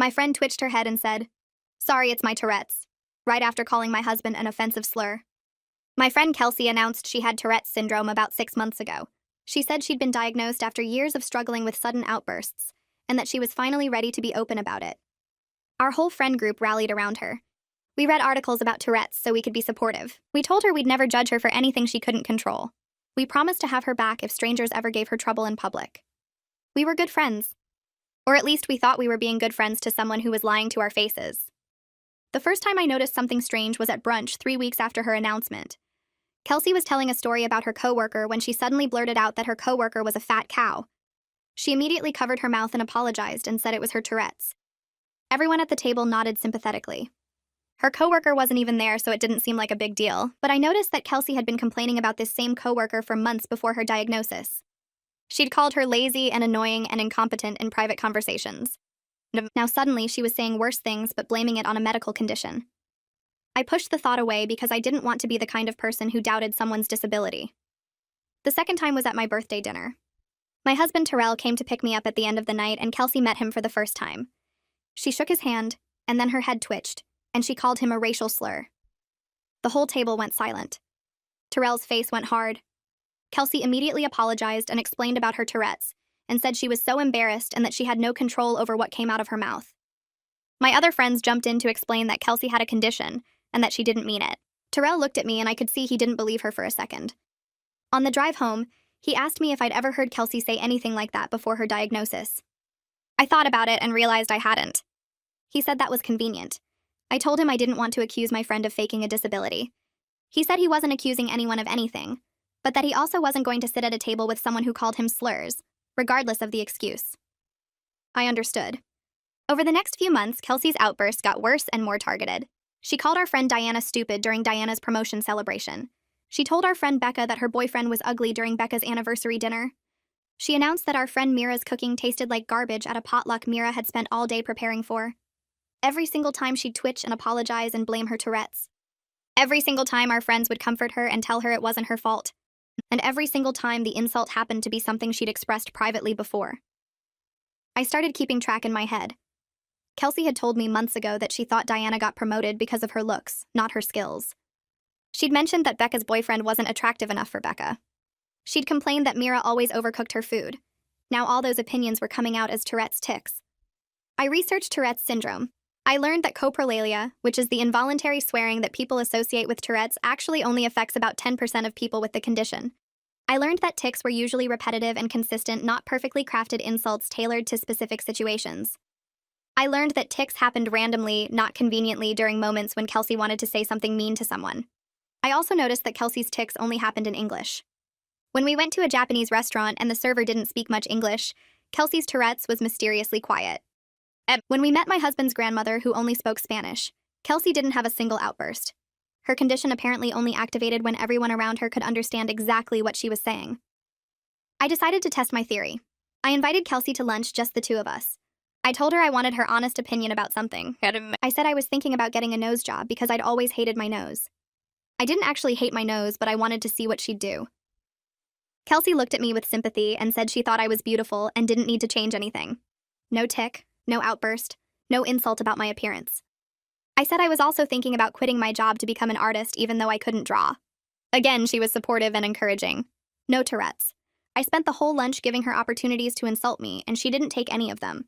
My friend twitched her head and said, "Sorry, it's my Tourette's," right after calling my husband an offensive slur. My friend Kelsey announced she had Tourette's syndrome about 6 months ago. She said she'd been diagnosed after years of struggling with sudden outbursts, and that she was finally ready to be open about it. Our whole friend group rallied around her. We read articles about Tourette's so we could be supportive. We told her we'd never judge her for anything she couldn't control. We promised to have her back if strangers ever gave her trouble in public. We were good friends. Or at least we thought we were being good friends to someone who was lying to our faces. The first time I noticed something strange was at brunch 3 weeks after her announcement. Kelsey was telling a story about her coworker when she suddenly blurted out that her coworker was a fat cow. She immediately covered her mouth and apologized and said it was her Tourette's. Everyone at the table nodded sympathetically. Her coworker wasn't even there, so it didn't seem like a big deal, but I noticed that Kelsey had been complaining about this same coworker for months before her diagnosis. She'd called her lazy and annoying and incompetent in private conversations. Now suddenly she was saying worse things but blaming it on a medical condition. I pushed the thought away because I didn't want to be the kind of person who doubted someone's disability. The second time was at my birthday dinner. My husband Terrell came to pick me up at the end of the night, and Kelsey met him for the first time. She shook his hand, and then her head twitched, and she called him a racial slur. The whole table went silent. Terrell's face went hard. Kelsey immediately apologized and explained about her Tourette's, and said she was so embarrassed and that she had no control over what came out of her mouth. My other friends jumped in to explain that Kelsey had a condition, and that she didn't mean it. Terrell looked at me and I could see he didn't believe her for a second. On the drive home, he asked me if I'd ever heard Kelsey say anything like that before her diagnosis. I thought about it and realized I hadn't. He said that was convenient. I told him I didn't want to accuse my friend of faking a disability. He said he wasn't accusing anyone of anything, but that he also wasn't going to sit at a table with someone who called him slurs, regardless of the excuse. I understood. Over the next few months, Kelsey's outbursts got worse and more targeted. She called our friend Diana stupid during Diana's promotion celebration. She told our friend Becca that her boyfriend was ugly during Becca's anniversary dinner. She announced that our friend Mira's cooking tasted like garbage at a potluck Mira had spent all day preparing for. Every single time she'd twitch and apologize and blame her Tourette's. Every single time our friends would comfort her and tell her it wasn't her fault. And every single time the insult happened to be something she'd expressed privately before. I started keeping track in my head. Kelsey had told me months ago that she thought Diana got promoted because of her looks, not her skills. She'd mentioned that Becca's boyfriend wasn't attractive enough for Becca. She'd complained that Mira always overcooked her food. Now all those opinions were coming out as Tourette's tics. I researched Tourette's syndrome. I learned that coprolalia, which is the involuntary swearing that people associate with Tourette's, actually only affects about 10% of people with the condition. I learned that tics were usually repetitive and consistent, not perfectly crafted insults tailored to specific situations. I learned that tics happened randomly, not conveniently, during moments when Kelsey wanted to say something mean to someone. I also noticed that Kelsey's tics only happened in English. When we went to a Japanese restaurant and the server didn't speak much English, Kelsey's Tourette's was mysteriously quiet. When we met my husband's grandmother, who only spoke Spanish, Kelsey didn't have a single outburst. Her condition apparently only activated when everyone around her could understand exactly what she was saying. I decided to test my theory. I invited Kelsey to lunch, just the two of us. I told her I wanted her honest opinion about something. I said I was thinking about getting a nose job because I'd always hated my nose. I didn't actually hate my nose, but I wanted to see what she'd do. Kelsey looked at me with sympathy and said she thought I was beautiful and didn't need to change anything. No tic, no outburst, no insult about my appearance. I said I was also thinking about quitting my job to become an artist even though I couldn't draw. Again, she was supportive and encouraging. No Tourette's. I spent the whole lunch giving her opportunities to insult me, and she didn't take any of them.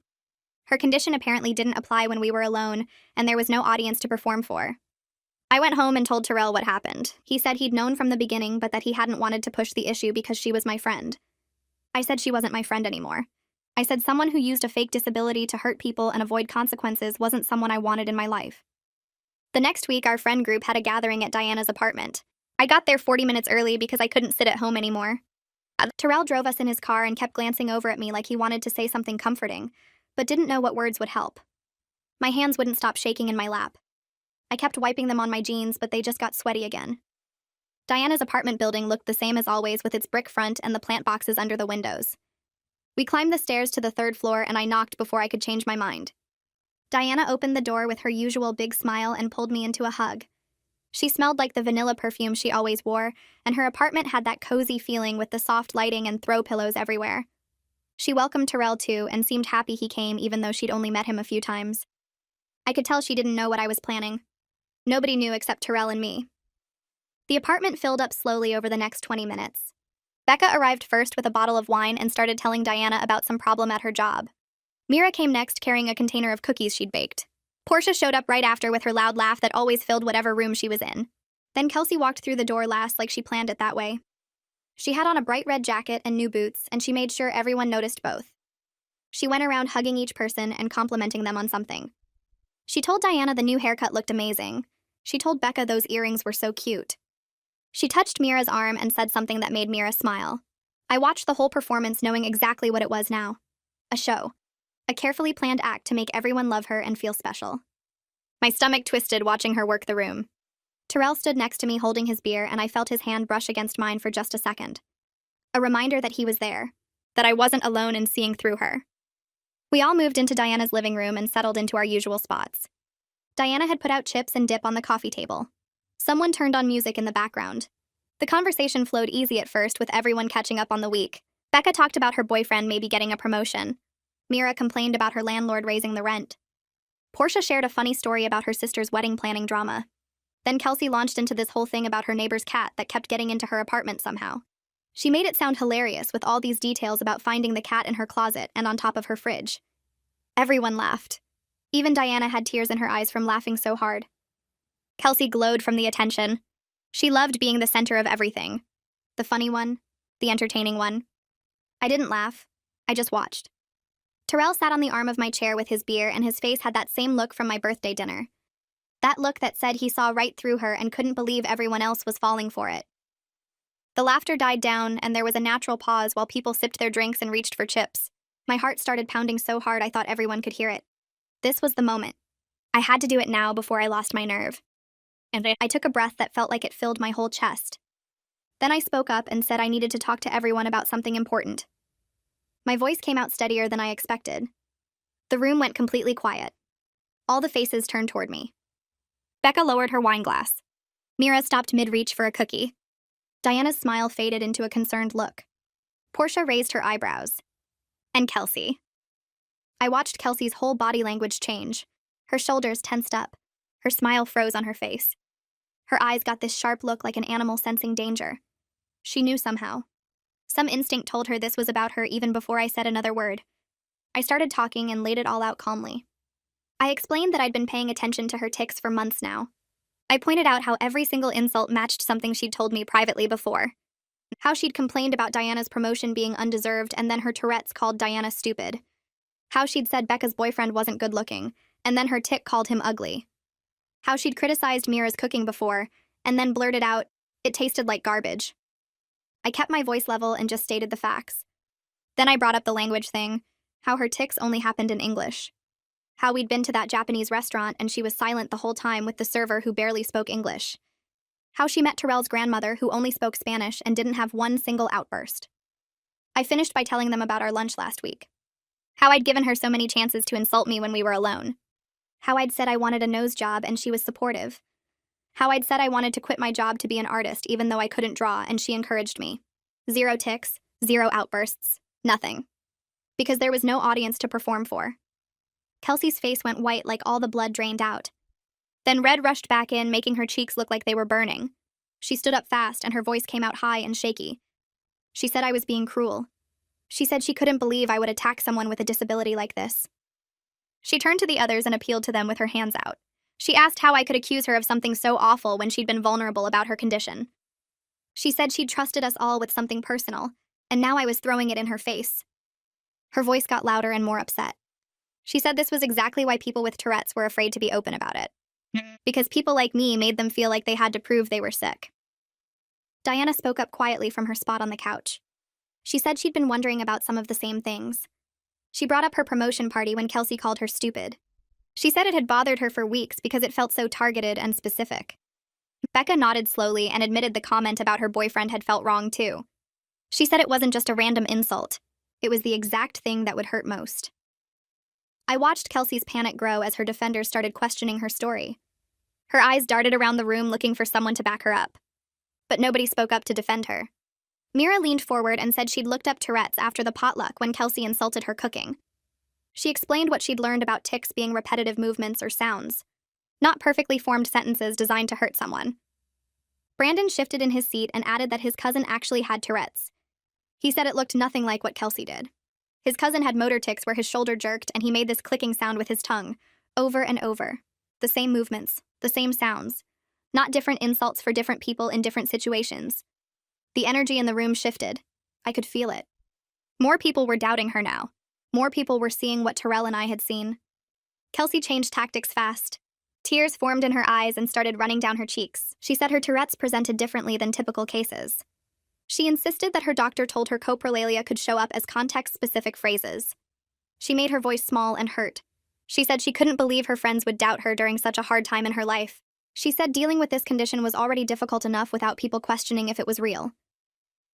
Her condition apparently didn't apply when we were alone, and there was no audience to perform for. I went home and told Terrell what happened. He said he'd known from the beginning, but that he hadn't wanted to push the issue because she was my friend. I said she wasn't my friend anymore. I said someone who used a fake disability to hurt people and avoid consequences wasn't someone I wanted in my life. The next week, our friend group had a gathering at Diana's apartment. I got there 40 minutes early because I couldn't sit at home anymore. Terrell drove us in his car and kept glancing over at me like he wanted to say something comforting, but didn't know what words would help. My hands wouldn't stop shaking in my lap. I kept wiping them on my jeans, but they just got sweaty again. Diana's apartment building looked the same as always, with its brick front and the plant boxes under the windows. We climbed the stairs to the 3rd floor, and I knocked before I could change my mind. Diana opened the door with her usual big smile and pulled me into a hug. She smelled like the vanilla perfume she always wore, and her apartment had that cozy feeling with the soft lighting and throw pillows everywhere. She welcomed Terrell too and seemed happy he came even though she'd only met him a few times. I could tell she didn't know what I was planning. Nobody knew except Terrell and me. The apartment filled up slowly over the next 20 minutes. Becca arrived first with a bottle of wine and started telling Diana about some problem at her job. Mira came next carrying a container of cookies she'd baked. Portia showed up right after with her loud laugh that always filled whatever room she was in. Then Kelsey walked through the door last like she planned it that way. She had on a bright red jacket and new boots, and she made sure everyone noticed both. She went around hugging each person and complimenting them on something. She told Diana the new haircut looked amazing. She told Becca those earrings were so cute. She touched Mira's arm and said something that made Mira smile. I watched the whole performance knowing exactly what it was now. A show. A carefully planned act to make everyone love her and feel special. My stomach twisted watching her work the room. Terrell stood next to me holding his beer, and I felt his hand brush against mine for just a second. A reminder that he was there, that I wasn't alone in seeing through her. We all moved into Diana's living room and settled into our usual spots. Diana had put out chips and dip on the coffee table. Someone turned on music in the background. The conversation flowed easy at first with everyone catching up on the week. Becca talked about her boyfriend maybe getting a promotion. Mira complained about her landlord raising the rent. Portia shared a funny story about her sister's wedding planning drama. Then Kelsey launched into this whole thing about her neighbor's cat that kept getting into her apartment somehow. She made it sound hilarious with all these details about finding the cat in her closet and on top of her fridge. Everyone laughed. Even Diana had tears in her eyes from laughing so hard. Kelsey glowed from the attention. She loved being the center of everything. The funny one, the entertaining one. I didn't laugh. I just watched. Terrell sat on the arm of my chair with his beer, and his face had that same look from my birthday dinner. That look that said he saw right through her and couldn't believe everyone else was falling for it. The laughter died down, and there was a natural pause while people sipped their drinks and reached for chips. My heart started pounding so hard I thought everyone could hear it. This was the moment. I had to do it now before I lost my nerve. And I took a breath that felt like it filled my whole chest. Then I spoke up and said I needed to talk to everyone about something important. My voice came out steadier than I expected. The room went completely quiet. All the faces turned toward me. Becca lowered her wine glass. Mira stopped mid-reach for a cookie. Diana's smile faded into a concerned look. Portia raised her eyebrows. And Kelsey. I watched Kelsey's whole body language change. Her shoulders tensed up. Her smile froze on her face. Her eyes got this sharp look like an animal sensing danger. She knew somehow. Some instinct told her this was about her even before I said another word. I started talking and laid it all out calmly. I explained that I'd been paying attention to her tics for months now. I pointed out how every single insult matched something she'd told me privately before. How she'd complained about Diana's promotion being undeserved and then her Tourette's called Diana stupid. How she'd said Becca's boyfriend wasn't good looking, and then her tic called him ugly. How she'd criticized Mira's cooking before, and then blurted out, it tasted like garbage. I kept my voice level and just stated the facts. Then I brought up the language thing, how her tics only happened in English. How we'd been to that Japanese restaurant and she was silent the whole time with the server who barely spoke English. How she met Terrell's grandmother who only spoke Spanish and didn't have one single outburst. I finished by telling them about our lunch last week. How I'd given her so many chances to insult me when we were alone. How I'd said I wanted a nose job and she was supportive. How I'd said I wanted to quit my job to be an artist even though I couldn't draw and she encouraged me. 0 tics, 0 outbursts, nothing. Because there was no audience to perform for. Kelsey's face went white like all the blood drained out. Then red rushed back in, making her cheeks look like they were burning. She stood up fast and her voice came out high and shaky. She said I was being cruel. She said she couldn't believe I would attack someone with a disability like this. She turned to the others and appealed to them with her hands out. She asked how I could accuse her of something so awful when she'd been vulnerable about her condition. She said she'd trusted us all with something personal, and now I was throwing it in her face. Her voice got louder and more upset. She said this was exactly why people with Tourette's were afraid to be open about it. Because people like me made them feel like they had to prove they were sick. Diana spoke up quietly from her spot on the couch. She said she'd been wondering about some of the same things. She brought up her promotion party when Kelsey called her stupid. She said it had bothered her for weeks because it felt so targeted and specific. Becca nodded slowly and admitted the comment about her boyfriend had felt wrong too. She said it wasn't just a random insult. It was the exact thing that would hurt most. I watched Kelsey's panic grow as her defenders started questioning her story. Her eyes darted around the room looking for someone to back her up. But nobody spoke up to defend her. Mira leaned forward and said she'd looked up Tourette's after the potluck when Kelsey insulted her cooking. She explained what she'd learned about tics being repetitive movements or sounds, not perfectly formed sentences designed to hurt someone. Brandon shifted in his seat and added that his cousin actually had Tourette's. He said it looked nothing like what Kelsey did. His cousin had motor tics where his shoulder jerked and he made this clicking sound with his tongue, over and over. The same movements, the same sounds, not different insults for different people in different situations. The energy in the room shifted. I could feel it. More people were doubting her now. More people were seeing what Terrell and I had seen. Kelsey changed tactics fast. Tears formed in her eyes and started running down her cheeks. She said her Tourette's presented differently than typical cases. She insisted that her doctor told her coprolalia could show up as context-specific phrases. She made her voice small and hurt. She said she couldn't believe her friends would doubt her during such a hard time in her life. She said dealing with this condition was already difficult enough without people questioning if it was real.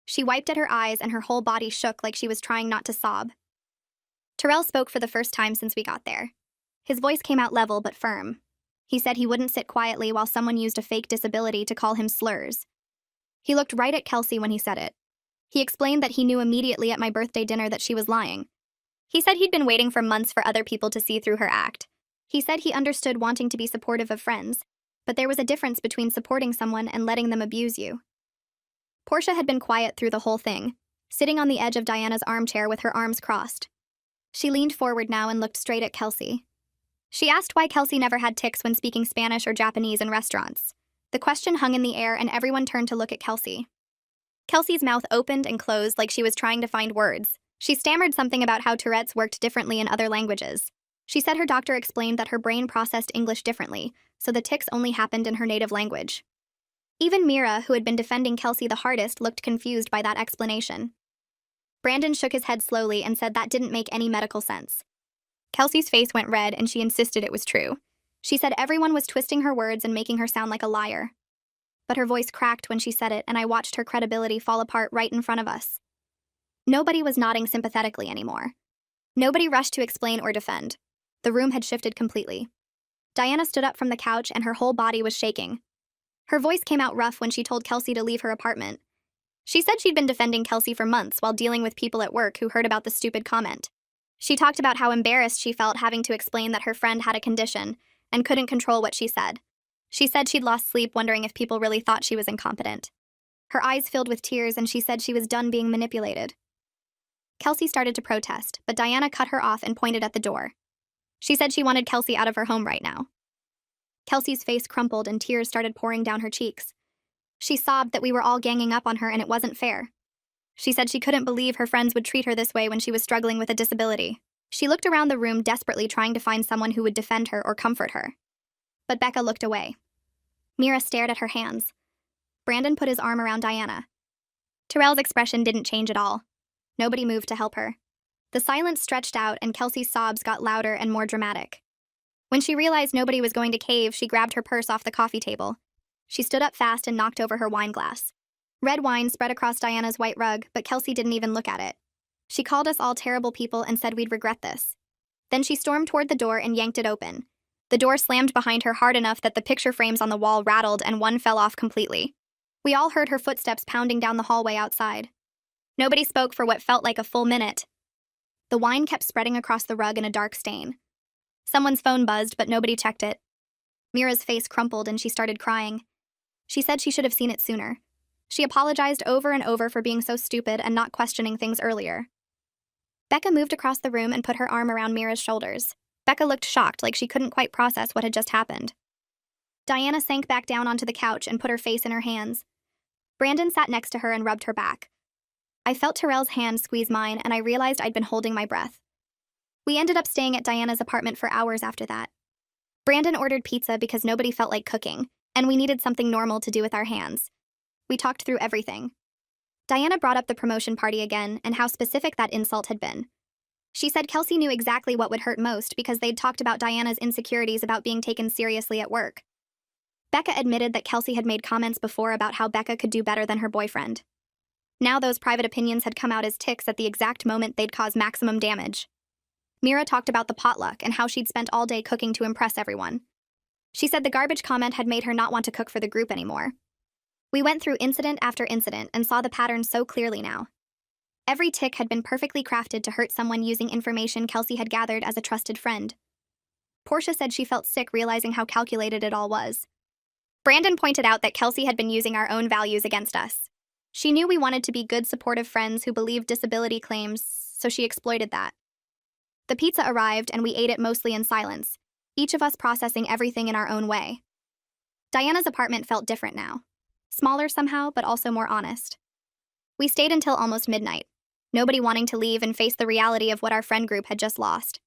She wiped at her eyes and her whole body shook like she was trying not to sob. Terrell spoke for the first time since we got there. His voice came out level but firm. He said he wouldn't sit quietly while someone used a fake disability to call him slurs. He looked right at Kelsey when he said it. He explained that he knew immediately at my birthday dinner that she was lying. He said he'd been waiting for months for other people to see through her act. He said he understood wanting to be supportive of friends, but there was a difference between supporting someone and letting them abuse you. Portia had been quiet through the whole thing, sitting on the edge of Diana's armchair with her arms crossed. She leaned forward now and looked straight at Kelsey. She asked why Kelsey never had tics when speaking Spanish or Japanese in restaurants. The question hung in the air and everyone turned to look at Kelsey. Kelsey's mouth opened and closed like she was trying to find words. She stammered something about how Tourette's worked differently in other languages. She said her doctor explained that her brain processed English differently, so the tics only happened in her native language. Even Mira, who had been defending Kelsey the hardest, looked confused by that explanation. Brandon shook his head slowly and said that didn't make any medical sense. Kelsey's face went red and she insisted it was true. She said everyone was twisting her words and making her sound like a liar. But her voice cracked when she said it and I watched her credibility fall apart right in front of us. Nobody was nodding sympathetically anymore. Nobody rushed to explain or defend. The room had shifted completely. Diana stood up from the couch and her whole body was shaking. Her voice came out rough when she told Kelsey to leave her apartment. She said she'd been defending Kelsey for months while dealing with people at work who heard about the stupid comment. She talked about how embarrassed she felt having to explain that her friend had a condition and couldn't control what she said. She said she'd lost sleep wondering if people really thought she was incompetent. Her eyes filled with tears and she said she was done being manipulated. Kelsey started to protest, but Diana cut her off and pointed at the door. She said she wanted Kelsey out of her home right now. Kelsey's face crumpled and tears started pouring down her cheeks. She sobbed that we were all ganging up on her and it wasn't fair. She said she couldn't believe her friends would treat her this way when she was struggling with a disability. She looked around the room desperately trying to find someone who would defend her or comfort her. But Becca looked away. Mira stared at her hands. Brandon put his arm around Diana. Terrell's expression didn't change at all. Nobody moved to help her. The silence stretched out and Kelsey's sobs got louder and more dramatic. When she realized nobody was going to cave, she grabbed her purse off the coffee table. She stood up fast and knocked over her wine glass. Red wine spread across Diana's white rug, but Kelsey didn't even look at it. She called us all terrible people and said we'd regret this. Then she stormed toward the door and yanked it open. The door slammed behind her hard enough that the picture frames on the wall rattled and one fell off completely. We all heard her footsteps pounding down the hallway outside. Nobody spoke for what felt like a full minute. The wine kept spreading across the rug in a dark stain. Someone's phone buzzed, but nobody checked it. Mira's face crumpled and she started crying. She said she should have seen it sooner. She apologized over and over for being so stupid and not questioning things earlier. Becca moved across the room and put her arm around Mira's shoulders. Becca looked shocked, like she couldn't quite process what had just happened. Diana sank back down onto the couch and put her face in her hands. Brandon sat next to her and rubbed her back. I felt Terrell's hand squeeze mine and I realized I'd been holding my breath. We ended up staying at Diana's apartment for hours after that. Brandon ordered pizza because nobody felt like cooking, and we needed something normal to do with our hands. We talked through everything. Diana brought up the promotion party again and how specific that insult had been. She said Kelsey knew exactly what would hurt most because they'd talked about Diana's insecurities about being taken seriously at work. Becca admitted that Kelsey had made comments before about how Becca could do better than her boyfriend. Now those private opinions had come out as tics at the exact moment they'd cause maximum damage. Mira talked about the potluck and how she'd spent all day cooking to impress everyone. She said the garbage comment had made her not want to cook for the group anymore. We went through incident after incident and saw the pattern so clearly now. Every tick had been perfectly crafted to hurt someone using information Kelsey had gathered as a trusted friend. Portia said she felt sick realizing how calculated it all was. Brandon pointed out that Kelsey had been using our own values against us. She knew we wanted to be good, supportive friends who believed disability claims, so she exploited that. The pizza arrived and we ate it mostly in silence, each of us processing everything in our own way. Diana's apartment felt different now. Smaller somehow, but also more honest. We stayed until almost midnight, nobody wanting to leave and face the reality of what our friend group had just lost.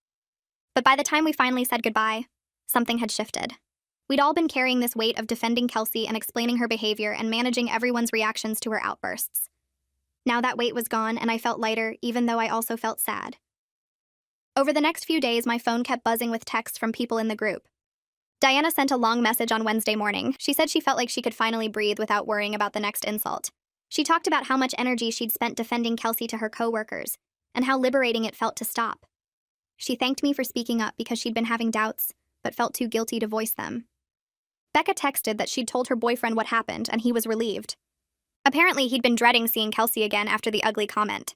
But by the time we finally said goodbye, something had shifted. We'd all been carrying this weight of defending Kelsey and explaining her behavior and managing everyone's reactions to her outbursts. Now that weight was gone and I felt lighter, even though I also felt sad. Over the next few days, my phone kept buzzing with texts from people in the group. Diana sent a long message on Wednesday morning. She said she felt like she could finally breathe without worrying about the next insult. She talked about how much energy she'd spent defending Kelsey to her coworkers, and how liberating it felt to stop. She thanked me for speaking up because she'd been having doubts, but felt too guilty to voice them. Becca texted that she'd told her boyfriend what happened, and he was relieved. Apparently, he'd been dreading seeing Kelsey again after the ugly comment.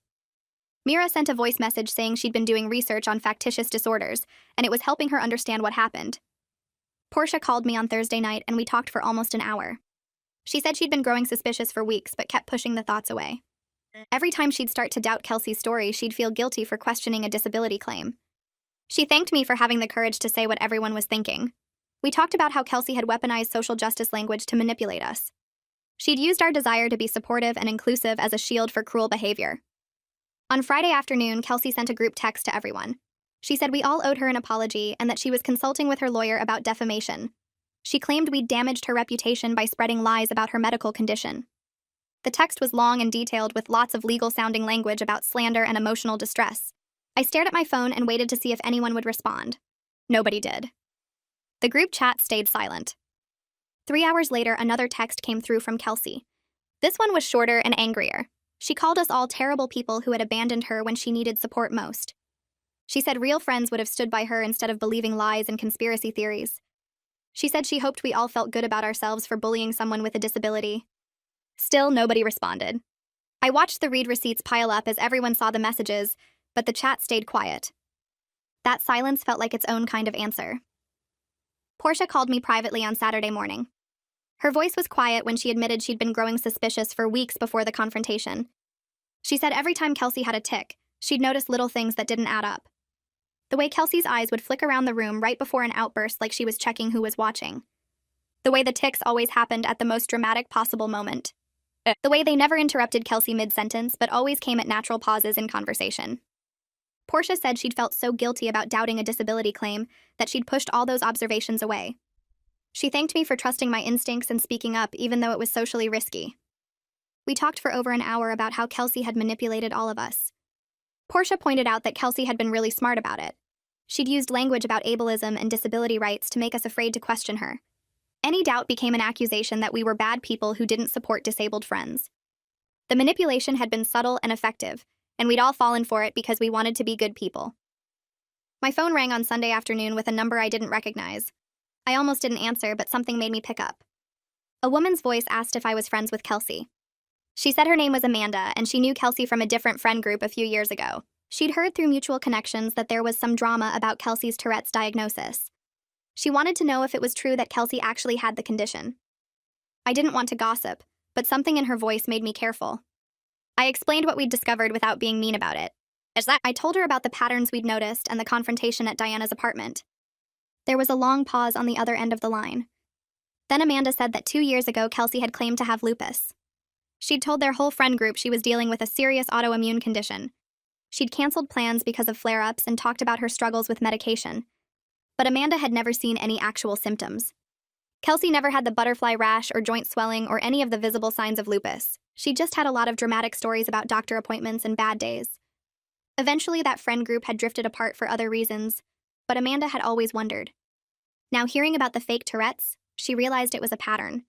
Mira sent a voice message saying she'd been doing research on factitious disorders, and it was helping her understand what happened. Portia called me on Thursday night, and we talked for almost an hour. She said she'd been growing suspicious for weeks, but kept pushing the thoughts away. Every time she'd start to doubt Kelsey's story, she'd feel guilty for questioning a disability claim. She thanked me for having the courage to say what everyone was thinking. We talked about how Kelsey had weaponized social justice language to manipulate us. She'd used our desire to be supportive and inclusive as a shield for cruel behavior. On Friday afternoon, Kelsey sent a group text to everyone. She said we all owed her an apology and that she was consulting with her lawyer about defamation. She claimed we'd damaged her reputation by spreading lies about her medical condition. The text was long and detailed with lots of legal-sounding language about slander and emotional distress. I stared at my phone and waited to see if anyone would respond. Nobody did. The group chat stayed silent. 3 hours later, another text came through from Kelsey. This one was shorter and angrier. She called us all terrible people who had abandoned her when she needed support most. She said real friends would have stood by her instead of believing lies and conspiracy theories. She said she hoped we all felt good about ourselves for bullying someone with a disability. Still, nobody responded. I watched the read receipts pile up as everyone saw the messages, but the chat stayed quiet. That silence felt like its own kind of answer. Portia called me privately on Saturday morning. Her voice was quiet when she admitted she'd been growing suspicious for weeks before the confrontation. She said every time Kelsey had a tic, she'd notice little things that didn't add up. The way Kelsey's eyes would flick around the room right before an outburst like she was checking who was watching. The way the tics always happened at the most dramatic possible moment. The way they never interrupted Kelsey mid-sentence but always came at natural pauses in conversation. Portia said she'd felt so guilty about doubting a disability claim that she'd pushed all those observations away. She thanked me for trusting my instincts and speaking up even though it was socially risky. We talked for over an hour about how Kelsey had manipulated all of us. Portia pointed out that Kelsey had been really smart about it. She'd used language about ableism and disability rights to make us afraid to question her. Any doubt became an accusation that we were bad people who didn't support disabled friends. The manipulation had been subtle and effective, and we'd all fallen for it because we wanted to be good people. My phone rang on Sunday afternoon with a number I didn't recognize. I almost didn't answer, but something made me pick up. A woman's voice asked if I was friends with Kelsey. She said her name was Amanda, and she knew Kelsey from a different friend group a few years ago. She'd heard through mutual connections that there was some drama about Kelsey's Tourette's diagnosis. She wanted to know if it was true that Kelsey actually had the condition. I didn't want to gossip, but something in her voice made me careful. I explained what we'd discovered without being mean about it. I told her about the patterns we'd noticed and the confrontation at Diana's apartment. There was a long pause on the other end of the line. Then Amanda said that 2 years ago Kelsey had claimed to have lupus. She'd told their whole friend group she was dealing with a serious autoimmune condition. She'd canceled plans because of flare-ups and talked about her struggles with medication. But Amanda had never seen any actual symptoms. Kelsey never had the butterfly rash or joint swelling or any of the visible signs of lupus. She just had a lot of dramatic stories about doctor appointments and bad days. Eventually, that friend group had drifted apart for other reasons, but Amanda had always wondered. Now, hearing about the fake Tourette's, she realized it was a pattern.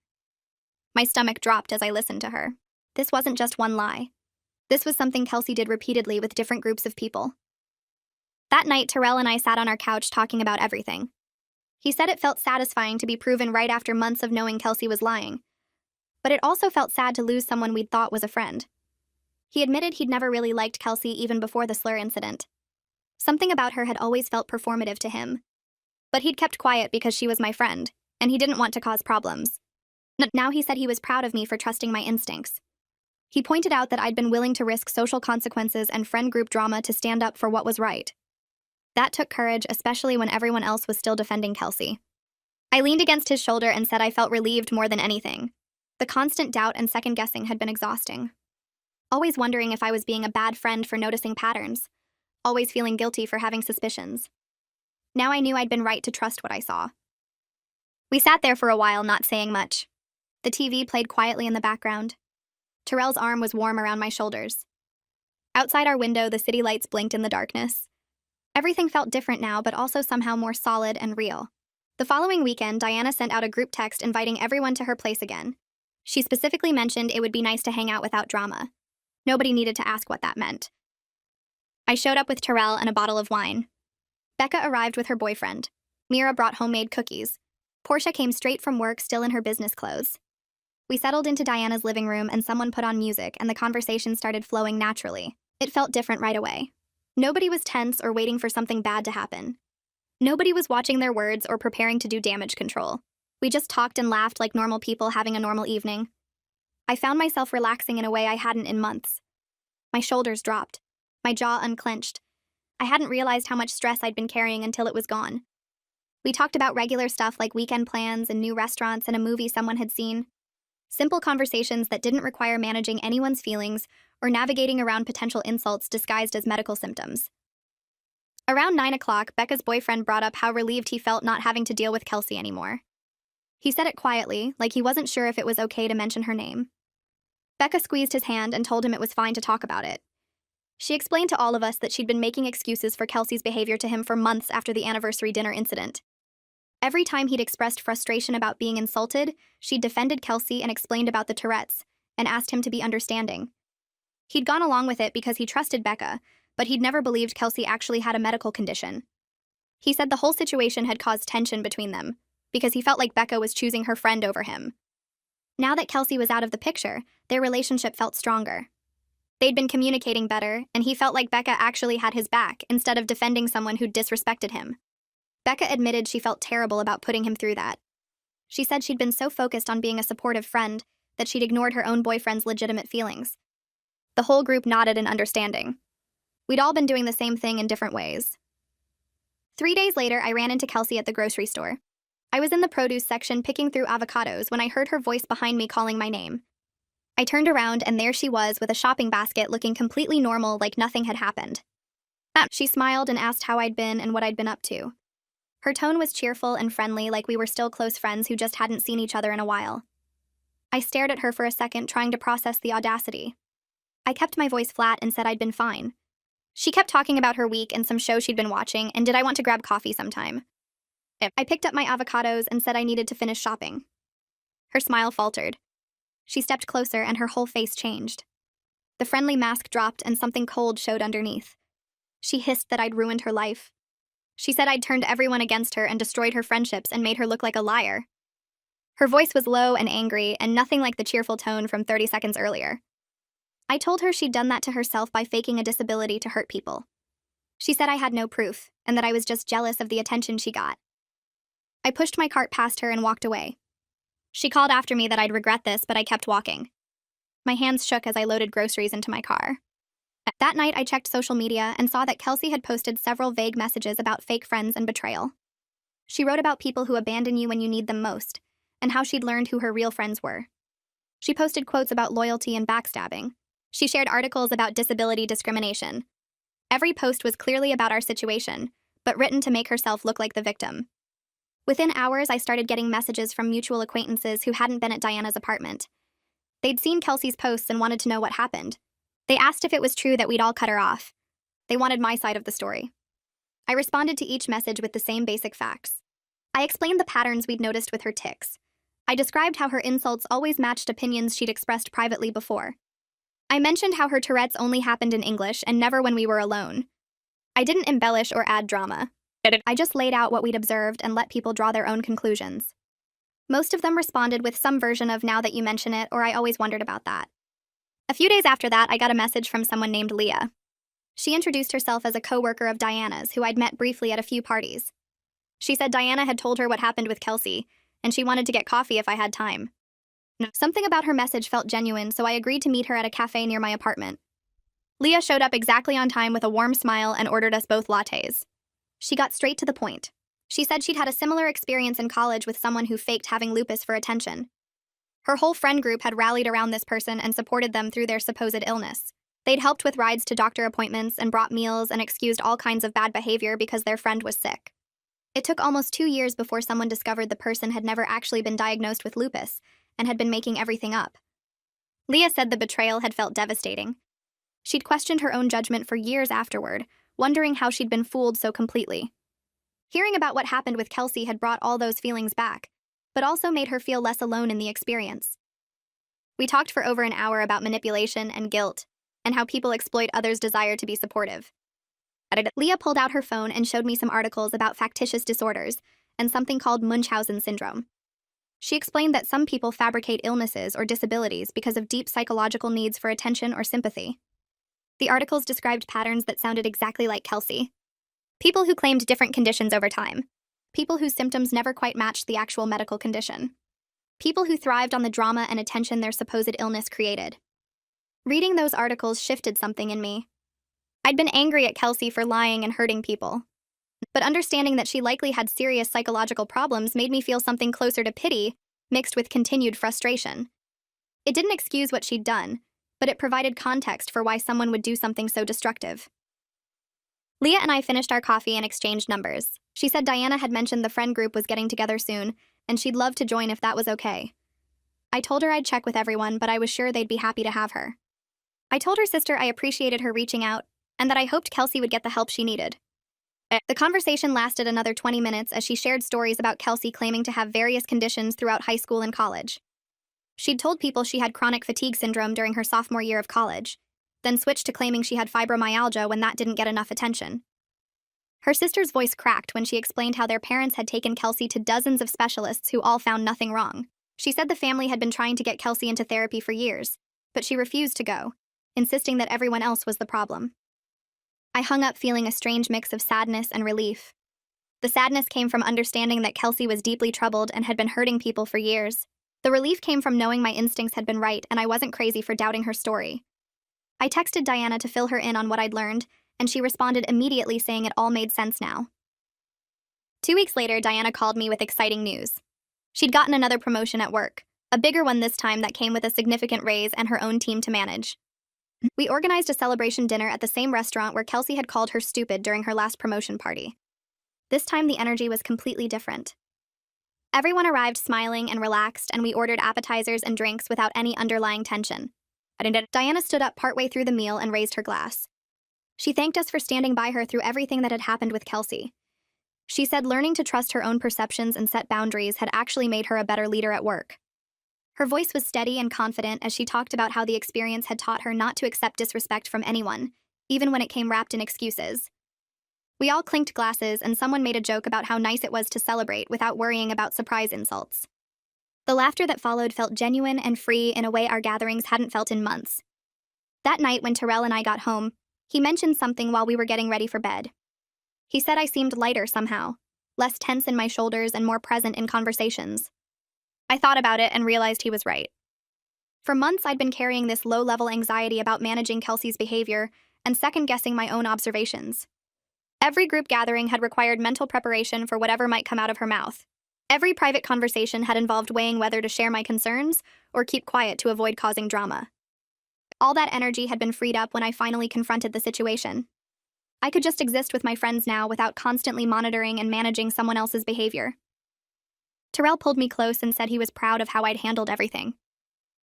My stomach dropped as I listened to her. This wasn't just one lie. This was something Kelsey did repeatedly with different groups of people. That night, Terrell and I sat on our couch talking about everything. He said it felt satisfying to be proven right after months of knowing Kelsey was lying. But it also felt sad to lose someone we'd thought was a friend. He admitted he'd never really liked Kelsey even before the slur incident. Something about her had always felt performative to him. But he'd kept quiet because she was my friend, and he didn't want to cause problems. Now he said he was proud of me for trusting my instincts. He pointed out that I'd been willing to risk social consequences and friend group drama to stand up for what was right. That took courage, especially when everyone else was still defending Kelsey. I leaned against his shoulder and said I felt relieved more than anything. The constant doubt and second-guessing had been exhausting. Always wondering if I was being a bad friend for noticing patterns. Always feeling guilty for having suspicions. Now I knew I'd been right to trust what I saw. We sat there for a while, not saying much. The TV played quietly in the background. Terrell's arm was warm around my shoulders. Outside our window, the city lights blinked in the darkness. Everything felt different now, but also somehow more solid and real. The following weekend, Diana sent out a group text inviting everyone to her place again. She specifically mentioned it would be nice to hang out without drama. Nobody needed to ask what that meant. I showed up with Terrell and a bottle of wine. Becca arrived with her boyfriend. Mira brought homemade cookies. Portia came straight from work, still in her business clothes. We settled into Diana's living room and someone put on music and the conversation started flowing naturally. It felt different right away. Nobody was tense or waiting for something bad to happen. Nobody was watching their words or preparing to do damage control. We just talked and laughed like normal people having a normal evening. I found myself relaxing in a way I hadn't in months. My shoulders dropped. My jaw unclenched. I hadn't realized how much stress I'd been carrying until it was gone. We talked about regular stuff like weekend plans and new restaurants and a movie someone had seen. Simple conversations that didn't require managing anyone's feelings or navigating around potential insults disguised as medical symptoms. Around 9 o'clock, Becca's boyfriend brought up how relieved he felt not having to deal with Kelsey anymore. He said it quietly, like he wasn't sure if it was okay to mention her name. Becca squeezed his hand and told him it was fine to talk about it. She explained to all of us that she'd been making excuses for Kelsey's behavior to him for months after the anniversary dinner incident. Every time he'd expressed frustration about being insulted, she'd defended Kelsey and explained about the Tourette's, and asked him to be understanding. He'd gone along with it because he trusted Becca, but he'd never believed Kelsey actually had a medical condition. He said the whole situation had caused tension between them, because he felt like Becca was choosing her friend over him. Now that Kelsey was out of the picture, their relationship felt stronger. They'd been communicating better, and he felt like Becca actually had his back instead of defending someone who'd disrespected him. Becca admitted she felt terrible about putting him through that. She said she'd been so focused on being a supportive friend that she'd ignored her own boyfriend's legitimate feelings. The whole group nodded in understanding. We'd all been doing the same thing in different ways. 3 days later, I ran into Kelsey at the grocery store. I was in the produce section picking through avocados when I heard her voice behind me calling my name. I turned around and there she was with a shopping basket looking completely normal, like nothing had happened. She smiled and asked how I'd been and what I'd been up to. Her tone was cheerful and friendly, like we were still close friends who just hadn't seen each other in a while. I stared at her for a second, trying to process the audacity. I kept my voice flat and said I'd been fine. She kept talking about her week and some show she'd been watching, and did I want to grab coffee sometime. I picked up my avocados and said I needed to finish shopping. Her smile faltered. She stepped closer and her whole face changed. The friendly mask dropped and something cold showed underneath. She hissed that I'd ruined her life. She said I'd turned everyone against her and destroyed her friendships and made her look like a liar. Her voice was low and angry and nothing like the cheerful tone from 30 seconds earlier. I told her she'd done that to herself by faking a disability to hurt people. She said I had no proof and that I was just jealous of the attention she got. I pushed my cart past her and walked away. She called after me that I'd regret this, but I kept walking. My hands shook as I loaded groceries into my car. That night, I checked social media and saw that Kelsey had posted several vague messages about fake friends and betrayal. She wrote about people who abandon you when you need them most, and how she'd learned who her real friends were. She posted quotes about loyalty and backstabbing. She shared articles about disability discrimination. Every post was clearly about our situation, but written to make herself look like the victim. Within hours, I started getting messages from mutual acquaintances who hadn't been at Diana's apartment. They'd seen Kelsey's posts and wanted to know what happened. They asked if it was true that we'd all cut her off. They wanted my side of the story. I responded to each message with the same basic facts. I explained the patterns we'd noticed with her tics. I described how her insults always matched opinions she'd expressed privately before. I mentioned how her Tourette's only happened in English and never when we were alone. I didn't embellish or add drama. I just laid out what we'd observed and let people draw their own conclusions. Most of them responded with some version of "now that you mention it" or "I always wondered about that." A few days after that, I got a message from someone named Leah. She introduced herself as a coworker of Diana's who I'd met briefly at a few parties. She said Diana had told her what happened with Kelsey, and she wanted to get coffee if I had time. Something about her message felt genuine, so I agreed to meet her at a cafe near my apartment. Leah showed up exactly on time with a warm smile and ordered us both lattes. She got straight to the point. She said she'd had a similar experience in college with someone who faked having lupus for attention. Her whole friend group had rallied around this person and supported them through their supposed illness. They'd helped with rides to doctor appointments and brought meals and excused all kinds of bad behavior because their friend was sick. It took almost 2 years before someone discovered the person had never actually been diagnosed with lupus and had been making everything up. Leah said the betrayal had felt devastating. She'd questioned her own judgment for years afterward, wondering how she'd been fooled so completely. Hearing about what happened with Kelsey had brought all those feelings back, but also made her feel less alone in the experience. We talked for over an hour about manipulation and guilt, and how people exploit others' desire to be supportive. Leah pulled out her phone and showed me some articles about factitious disorders and something called Munchausen syndrome. She explained that some people fabricate illnesses or disabilities because of deep psychological needs for attention or sympathy. The articles described patterns that sounded exactly like Kelsey. People who claimed different conditions over time. People whose symptoms never quite matched the actual medical condition. People who thrived on the drama and attention their supposed illness created. Reading those articles shifted something in me. I'd been angry at Kelsey for lying and hurting people. But understanding that she likely had serious psychological problems made me feel something closer to pity, mixed with continued frustration. It didn't excuse what she'd done, but it provided context for why someone would do something so destructive. Leah and I finished our coffee and exchanged numbers. She said Diana had mentioned the friend group was getting together soon, and she'd love to join if that was okay. I told her I'd check with everyone, but I was sure they'd be happy to have her. I told her sister I appreciated her reaching out, and that I hoped Kelsey would get the help she needed. The conversation lasted another 20 minutes as she shared stories about Kelsey claiming to have various conditions throughout high school and college. She'd told people she had chronic fatigue syndrome during her sophomore year of college, then switched to claiming she had fibromyalgia when that didn't get enough attention. Her sister's voice cracked when she explained how their parents had taken Kelsey to dozens of specialists who all found nothing wrong. She said the family had been trying to get Kelsey into therapy for years, but she refused to go, insisting that everyone else was the problem. I hung up feeling a strange mix of sadness and relief. The sadness came from understanding that Kelsey was deeply troubled and had been hurting people for years. The relief came from knowing my instincts had been right and I wasn't crazy for doubting her story. I texted Diana to fill her in on what I'd learned, and she responded immediately saying it all made sense now. 2 weeks later, Diana called me with exciting news. She'd gotten another promotion at work, a bigger one this time that came with a significant raise and her own team to manage. We organized a celebration dinner at the same restaurant where Kelsey had called her stupid during her last promotion party. This time the energy was completely different. Everyone arrived smiling and relaxed, and we ordered appetizers and drinks without any underlying tension. Diana stood up partway through the meal and raised her glass. She thanked us for standing by her through everything that had happened with Kelsey. She said learning to trust her own perceptions and set boundaries had actually made her a better leader at work. Her voice was steady and confident as she talked about how the experience had taught her not to accept disrespect from anyone, even when it came wrapped in excuses. We all clinked glasses, and someone made a joke about how nice it was to celebrate without worrying about surprise insults. The laughter that followed felt genuine and free in a way our gatherings hadn't felt in months. That night when Terrell and I got home, he mentioned something while we were getting ready for bed. He said I seemed lighter somehow, less tense in my shoulders and more present in conversations. I thought about it and realized he was right. For months I'd been carrying this low-level anxiety about managing Kelsey's behavior and second-guessing my own observations. Every group gathering had required mental preparation for whatever might come out of her mouth. Every private conversation had involved weighing whether to share my concerns or keep quiet to avoid causing drama. All that energy had been freed up when I finally confronted the situation. I could just exist with my friends now without constantly monitoring and managing someone else's behavior. Terrell pulled me close and said he was proud of how I'd handled everything.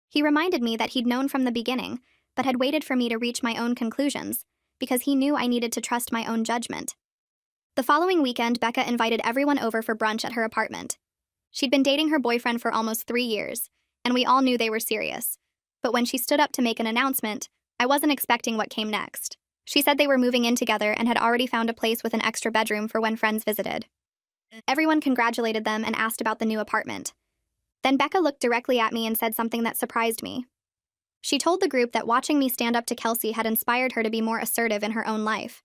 He reminded me that he'd known from the beginning, but had waited for me to reach my own conclusions, because he knew I needed to trust my own judgment. The following weekend, Becca invited everyone over for brunch at her apartment. She'd been dating her boyfriend for almost 3 years, and we all knew they were serious. But when she stood up to make an announcement, I wasn't expecting what came next. She said they were moving in together and had already found a place with an extra bedroom for when friends visited. Everyone congratulated them and asked about the new apartment. Then Becca looked directly at me and said something that surprised me. She told the group that watching me stand up to Kelsey had inspired her to be more assertive in her own life.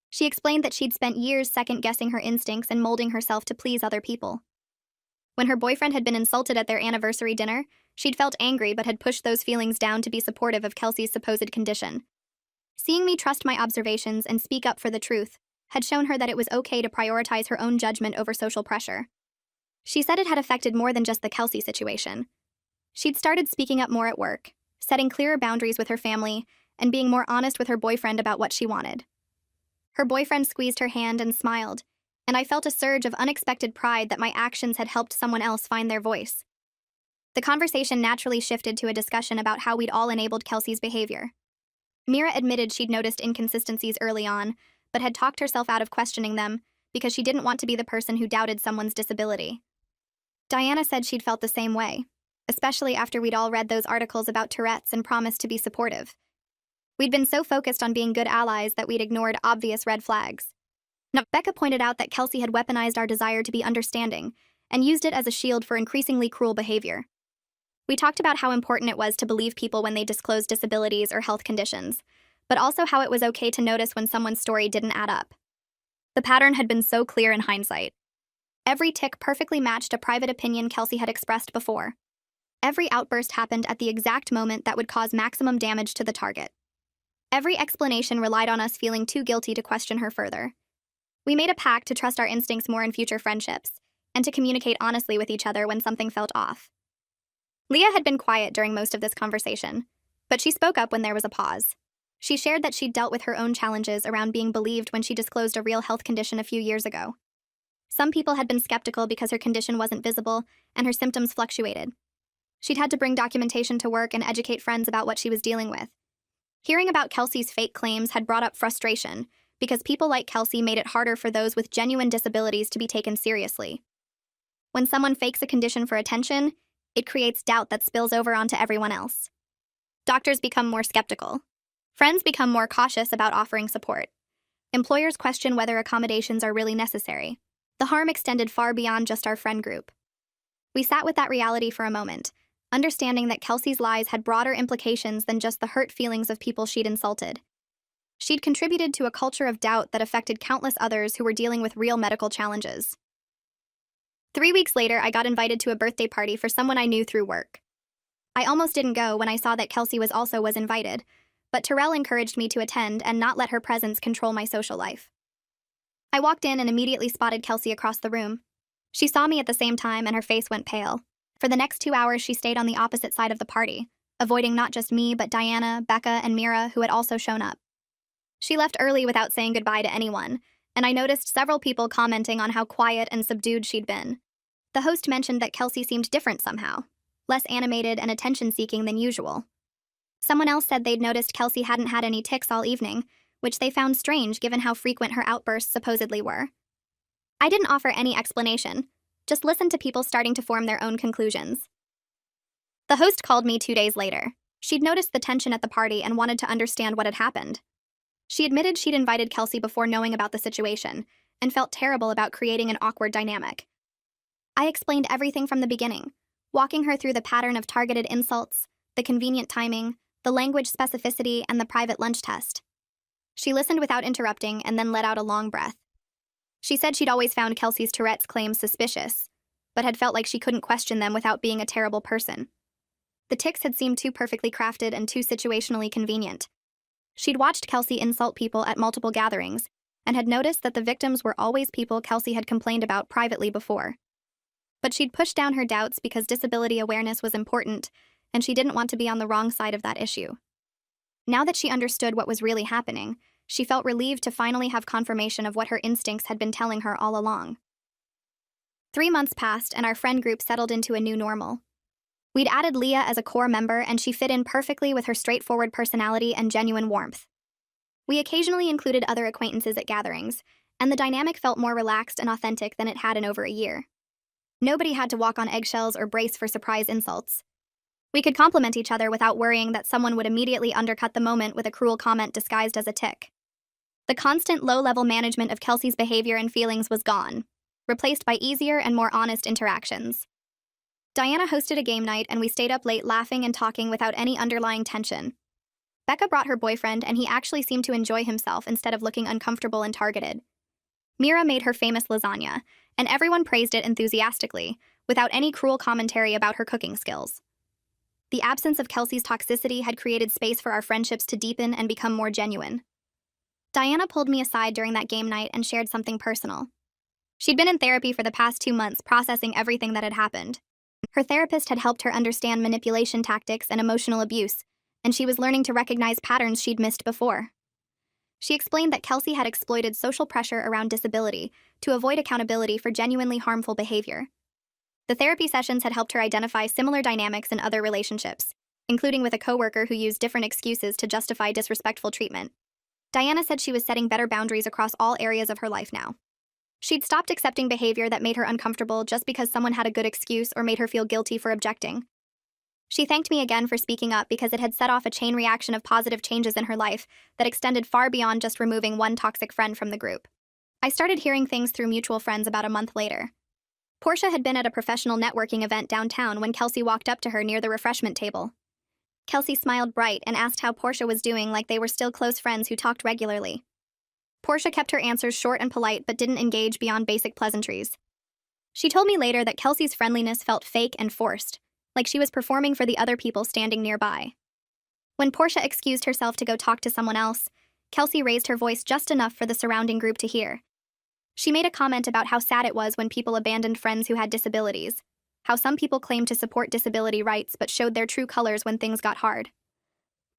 She explained that she'd spent years second-guessing her instincts and molding herself to please other people. When her boyfriend had been insulted at their anniversary dinner, she'd felt angry but had pushed those feelings down to be supportive of Kelsey's supposed condition. Seeing me trust my observations and speak up for the truth had shown her that it was okay to prioritize her own judgment over social pressure. She said it had affected more than just the Kelsey situation. She'd started speaking up more at work, setting clearer boundaries with her family, and being more honest with her boyfriend about what she wanted. Her boyfriend squeezed her hand and smiled, and I felt a surge of unexpected pride that my actions had helped someone else find their voice. The conversation naturally shifted to a discussion about how we'd all enabled Kelsey's behavior. Mira admitted she'd noticed inconsistencies early on, but had talked herself out of questioning them because she didn't want to be the person who doubted someone's disability. Diana said she'd felt the same way, especially after we'd all read those articles about Tourette's and promised to be supportive. We'd been so focused on being good allies that we'd ignored obvious red flags. Now, Becca pointed out that Kelsey had weaponized our desire to be understanding and used it as a shield for increasingly cruel behavior. We talked about how important it was to believe people when they disclosed disabilities or health conditions, but also how it was okay to notice when someone's story didn't add up. The pattern had been so clear in hindsight. Every tick perfectly matched a private opinion Kelsey had expressed before. Every outburst happened at the exact moment that would cause maximum damage to the target. Every explanation relied on us feeling too guilty to question her further. We made a pact to trust our instincts more in future friendships, and to communicate honestly with each other when something felt off. Leah had been quiet during most of this conversation, but she spoke up when there was a pause. She shared that she'd dealt with her own challenges around being believed when she disclosed a real health condition a few years ago. Some people had been skeptical because her condition wasn't visible and her symptoms fluctuated. She'd had to bring documentation to work and educate friends about what she was dealing with. Hearing about Kelsey's fake claims had brought up frustration because people like Kelsey made it harder for those with genuine disabilities to be taken seriously. When someone fakes a condition for attention, it creates doubt that spills over onto everyone else. Doctors become more skeptical. Friends become more cautious about offering support. Employers question whether accommodations are really necessary. The harm extended far beyond just our friend group. We sat with that reality for a moment, understanding that Kelsey's lies had broader implications than just the hurt feelings of people she'd insulted. She'd contributed to a culture of doubt that affected countless others who were dealing with real medical challenges. 3 weeks later, I got invited to a birthday party for someone I knew through work. I almost didn't go when I saw that Kelsey was invited, but Terrell encouraged me to attend and not let her presence control my social life. I walked in and immediately spotted Kelsey across the room. She saw me at the same time and her face went pale. For the next 2 hours, she stayed on the opposite side of the party, avoiding not just me, but Diana, Becca, and Mira, who had also shown up. She left early without saying goodbye to anyone, and I noticed several people commenting on how quiet and subdued she'd been. The host mentioned that Kelsey seemed different somehow, less animated and attention-seeking than usual. Someone else said they'd noticed Kelsey hadn't had any tics all evening, which they found strange given how frequent her outbursts supposedly were. I didn't offer any explanation, just listened to people starting to form their own conclusions. The host called me 2 days later. She'd noticed the tension at the party and wanted to understand what had happened. She admitted she'd invited Kelsey before knowing about the situation, and felt terrible about creating an awkward dynamic. I explained everything from the beginning, walking her through the pattern of targeted insults, the convenient timing, the language specificity, and the private lunch test. She listened without interrupting and then let out a long breath. She said she'd always found Kelsey's Tourette's claims suspicious, but had felt like she couldn't question them without being a terrible person. The tics had seemed too perfectly crafted and too situationally convenient. She'd watched Kelsey insult people at multiple gatherings, and had noticed that the victims were always people Kelsey had complained about privately before. But she'd pushed down her doubts because disability awareness was important, and she didn't want to be on the wrong side of that issue. Now that she understood what was really happening, she felt relieved to finally have confirmation of what her instincts had been telling her all along. 3 months passed, and our friend group settled into a new normal. We'd added Leah as a core member, and she fit in perfectly with her straightforward personality and genuine warmth. We occasionally included other acquaintances at gatherings, and the dynamic felt more relaxed and authentic than it had in over a year. Nobody had to walk on eggshells or brace for surprise insults. We could compliment each other without worrying that someone would immediately undercut the moment with a cruel comment disguised as a tic. The constant low-level management of Kelsey's behavior and feelings was gone, replaced by easier and more honest interactions. Diana hosted a game night and we stayed up late laughing and talking without any underlying tension. Becca brought her boyfriend and he actually seemed to enjoy himself instead of looking uncomfortable and targeted. Mira made her famous lasagna, and everyone praised it enthusiastically, without any cruel commentary about her cooking skills. The absence of Kelsey's toxicity had created space for our friendships to deepen and become more genuine. Diana pulled me aside during that game night and shared something personal. She'd been in therapy for the past 2 months processing everything that had happened. Her therapist had helped her understand manipulation tactics and emotional abuse, and she was learning to recognize patterns she'd missed before. She explained that Kelsey had exploited social pressure around disability to avoid accountability for genuinely harmful behavior. The therapy sessions had helped her identify similar dynamics in other relationships, including with a coworker who used different excuses to justify disrespectful treatment. Diana said she was setting better boundaries across all areas of her life now. She'd stopped accepting behavior that made her uncomfortable just because someone had a good excuse or made her feel guilty for objecting. She thanked me again for speaking up because it had set off a chain reaction of positive changes in her life that extended far beyond just removing one toxic friend from the group. I started hearing things through mutual friends about a month later. Portia had been at a professional networking event downtown when Kelsey walked up to her near the refreshment table. Kelsey smiled bright and asked how Portia was doing, like they were still close friends who talked regularly. Portia kept her answers short and polite but didn't engage beyond basic pleasantries. She told me later that Kelsey's friendliness felt fake and forced, like she was performing for the other people standing nearby. When Portia excused herself to go talk to someone else, Kelsey raised her voice just enough for the surrounding group to hear. She made a comment about how sad it was when people abandoned friends who had disabilities, how some people claimed to support disability rights but showed their true colors when things got hard.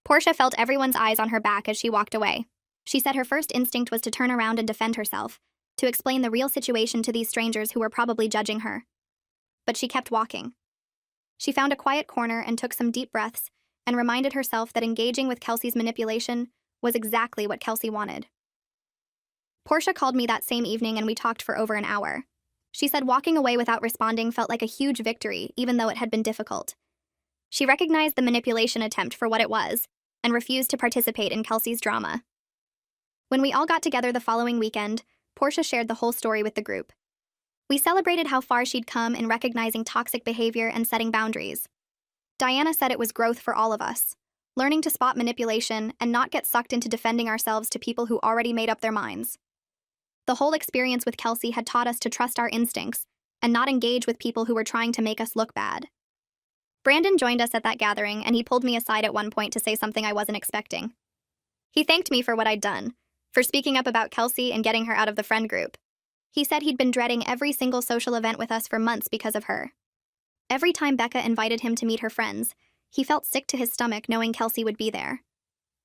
Portia felt everyone's eyes on her back as she walked away. She said her first instinct was to turn around and defend herself, to explain the real situation to these strangers who were probably judging her. But she kept walking. She found a quiet corner and took some deep breaths and reminded herself that engaging with Kelsey's manipulation was exactly what Kelsey wanted. Portia called me that same evening and we talked for over an hour. She said walking away without responding felt like a huge victory, even though it had been difficult. She recognized the manipulation attempt for what it was and refused to participate in Kelsey's drama. When we all got together the following weekend, Portia shared the whole story with the group. We celebrated how far she'd come in recognizing toxic behavior and setting boundaries. Diana said it was growth for all of us, learning to spot manipulation and not get sucked into defending ourselves to people who already made up their minds. The whole experience with Kelsey had taught us to trust our instincts and not engage with people who were trying to make us look bad. Brandon joined us at that gathering and he pulled me aside at one point to say something I wasn't expecting. He thanked me for what I'd done, for speaking up about Kelsey and getting her out of the friend group. He said he'd been dreading every single social event with us for months because of her. Every time Becca invited him to meet her friends, he felt sick to his stomach knowing Kelsey would be there.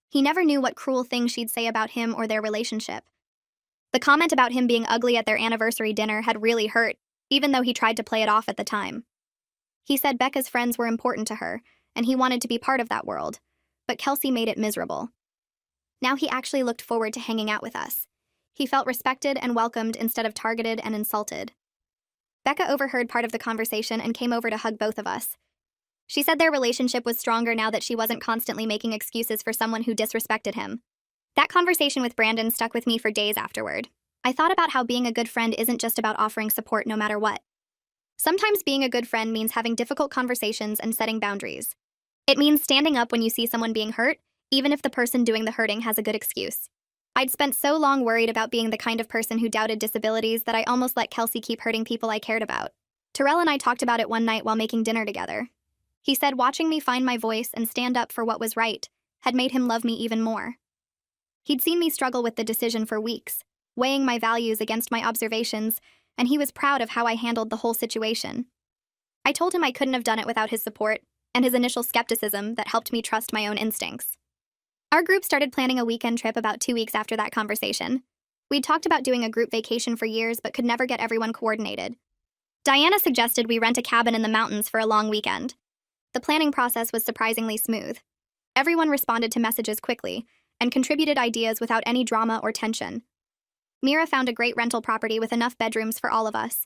He never knew what cruel things she'd say about him or their relationship. The comment about him being ugly at their anniversary dinner had really hurt, even though he tried to play it off at the time. He said Becca's friends were important to her, and he wanted to be part of that world, but Kelsey made it miserable. Now he actually looked forward to hanging out with us. He felt respected and welcomed instead of targeted and insulted. Becca overheard part of the conversation and came over to hug both of us. She said their relationship was stronger now that she wasn't constantly making excuses for someone who disrespected him. That conversation with Brandon stuck with me for days afterward. I thought about how being a good friend isn't just about offering support no matter what. Sometimes being a good friend means having difficult conversations and setting boundaries. It means standing up when you see someone being hurt, even if the person doing the hurting has a good excuse. I'd spent so long worried about being the kind of person who doubted disabilities that I almost let Kelsey keep hurting people I cared about. Terrell and I talked about it one night while making dinner together. He said watching me find my voice and stand up for what was right had made him love me even more. He'd seen me struggle with the decision for weeks, weighing my values against my observations, and he was proud of how I handled the whole situation. I told him I couldn't have done it without his support and his initial skepticism that helped me trust my own instincts. Our group started planning a weekend trip about 2 weeks after that conversation. We'd talked about doing a group vacation for years but could never get everyone coordinated. Diana suggested we rent a cabin in the mountains for a long weekend. The planning process was surprisingly smooth. Everyone responded to messages quickly and contributed ideas without any drama or tension. Mira found a great rental property with enough bedrooms for all of us.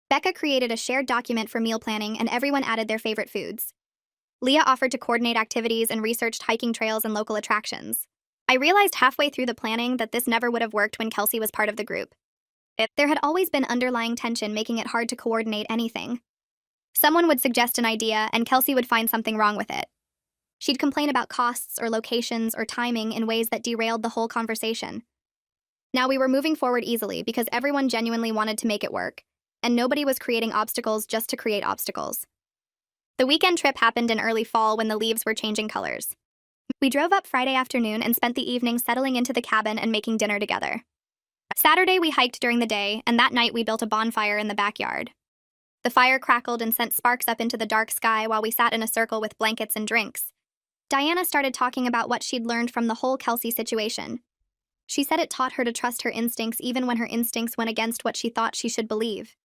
Becca created a shared document for meal planning and everyone added their favorite foods. Leah offered to coordinate activities and researched hiking trails and local attractions. I realized halfway through the planning that this never would have worked when Kelsey was part of the group. There had always been underlying tension making it hard to coordinate anything. Someone would suggest an idea, and Kelsey would find something wrong with it. She'd complain about costs or locations or timing in ways that derailed the whole conversation. Now we were moving forward easily because everyone genuinely wanted to make it work, and nobody was creating obstacles just to create obstacles. The weekend trip happened in early fall when the leaves were changing colors. We drove up Friday afternoon and spent the evening settling into the cabin and making dinner together. Saturday we hiked during the day, and that night we built a bonfire in the backyard. The fire crackled and sent sparks up into the dark sky while we sat in a circle with blankets and drinks. Diana started talking about what she'd learned from the whole Kelsey situation. She said it taught her to trust her instincts even when her instincts went against what she thought she should believe.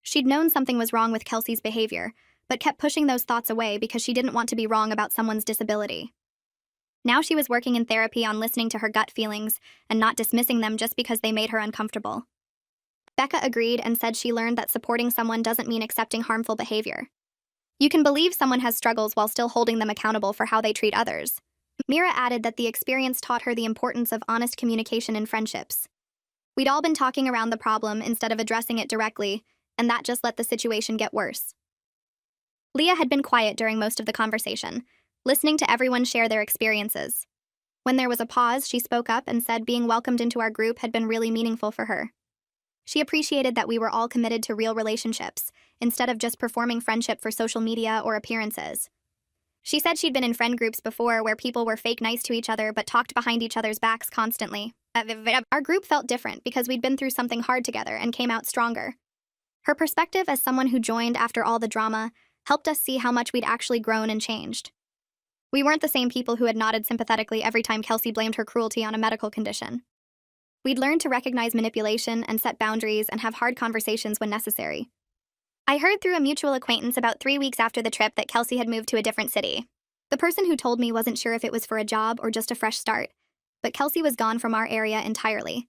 She'd known something was wrong with Kelsey's behavior, but kept pushing those thoughts away because she didn't want to be wrong about someone's disability. Now she was working in therapy on listening to her gut feelings and not dismissing them just because they made her uncomfortable. Becca agreed and said she learned that supporting someone doesn't mean accepting harmful behavior. You can believe someone has struggles while still holding them accountable for how they treat others. Mira added that the experience taught her the importance of honest communication in friendships. We'd all been talking around the problem instead of addressing it directly, and that just let the situation get worse. Leah had been quiet during most of the conversation, listening to everyone share their experiences. When there was a pause, she spoke up and said being welcomed into our group had been really meaningful for her. She appreciated that we were all committed to real relationships, instead of just performing friendship for social media or appearances. She said she'd been in friend groups before where people were fake nice to each other but talked behind each other's backs constantly. Our group felt different because we'd been through something hard together and came out stronger. Her perspective as someone who joined after all the drama helped us see how much we'd actually grown and changed. We weren't the same people who had nodded sympathetically every time Kelsey blamed her cruelty on a medical condition. We'd learned to recognize manipulation and set boundaries and have hard conversations when necessary. I heard through a mutual acquaintance about 3 weeks after the trip that Kelsey had moved to a different city. The person who told me wasn't sure if it was for a job or just a fresh start, but Kelsey was gone from our area entirely.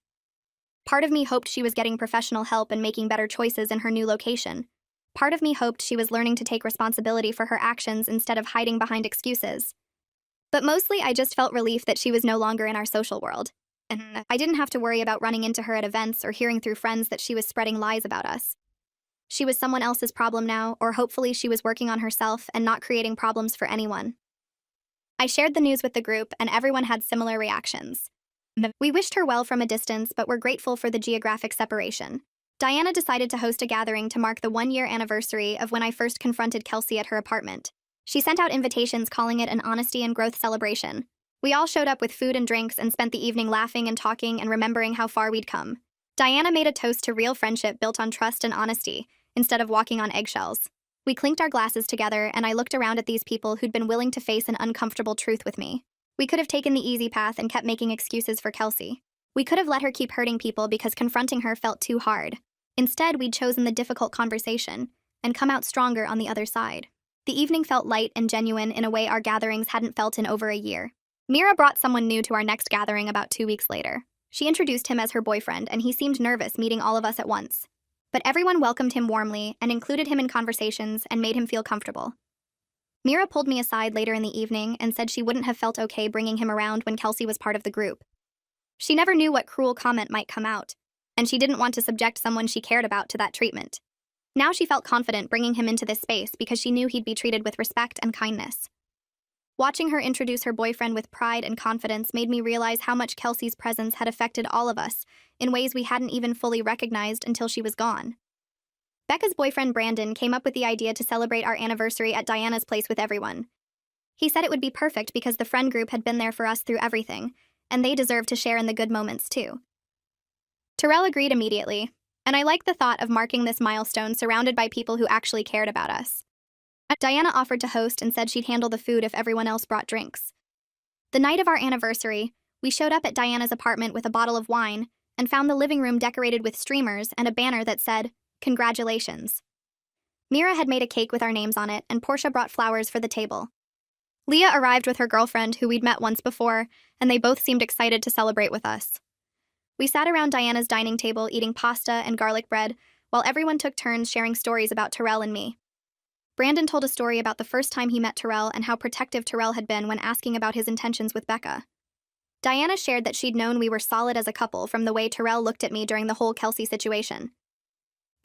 Part of me hoped she was getting professional help and making better choices in her new location. Part of me hoped she was learning to take responsibility for her actions instead of hiding behind excuses. But mostly I just felt relief that she was no longer in our social world. And I didn't have to worry about running into her at events or hearing through friends that she was spreading lies about us. She was someone else's problem now, or hopefully she was working on herself and not creating problems for anyone. I shared the news with the group, and everyone had similar reactions. We wished her well from a distance, but were grateful for the geographic separation. Diana decided to host a gathering to mark the 1-year anniversary of when I first confronted Kelsey at her apartment. She sent out invitations calling it an honesty and growth celebration. We all showed up with food and drinks and spent the evening laughing and talking and remembering how far we'd come. Diana made a toast to real friendship built on trust and honesty, instead of walking on eggshells. We clinked our glasses together, and I looked around at these people who'd been willing to face an uncomfortable truth with me. We could have taken the easy path and kept making excuses for Kelsey. We could have let her keep hurting people because confronting her felt too hard. Instead, we'd chosen the difficult conversation and come out stronger on the other side. The evening felt light and genuine in a way our gatherings hadn't felt in over a year. Mira brought someone new to our next gathering about 2 weeks later. She introduced him as her boyfriend, and he seemed nervous meeting all of us at once. But everyone welcomed him warmly and included him in conversations and made him feel comfortable. Mira pulled me aside later in the evening and said she wouldn't have felt okay bringing him around when Kelsey was part of the group. She never knew what cruel comment might come out, and she didn't want to subject someone she cared about to that treatment. Now she felt confident bringing him into this space because she knew he'd be treated with respect and kindness. Watching her introduce her boyfriend with pride and confidence made me realize how much Kelsey's presence had affected all of us in ways we hadn't even fully recognized until she was gone. Becca's boyfriend Brandon came up with the idea to celebrate our anniversary at Diana's place with everyone. He said it would be perfect because the friend group had been there for us through everything, and they deserved to share in the good moments too. Terrell agreed immediately, and I liked the thought of marking this milestone surrounded by people who actually cared about us. Diana offered to host and said she'd handle the food if everyone else brought drinks. The night of our anniversary, we showed up at Diana's apartment with a bottle of wine and found the living room decorated with streamers and a banner that said, "Congratulations." Mira had made a cake with our names on it, and Portia brought flowers for the table. Leah arrived with her girlfriend, who we'd met once before, and they both seemed excited to celebrate with us. We sat around Diana's dining table eating pasta and garlic bread, while everyone took turns sharing stories about Terrell and me. Brandon told a story about the first time he met Terrell and how protective Terrell had been when asking about his intentions with Becca. Diana shared that she'd known we were solid as a couple from the way Terrell looked at me during the whole Kelsey situation.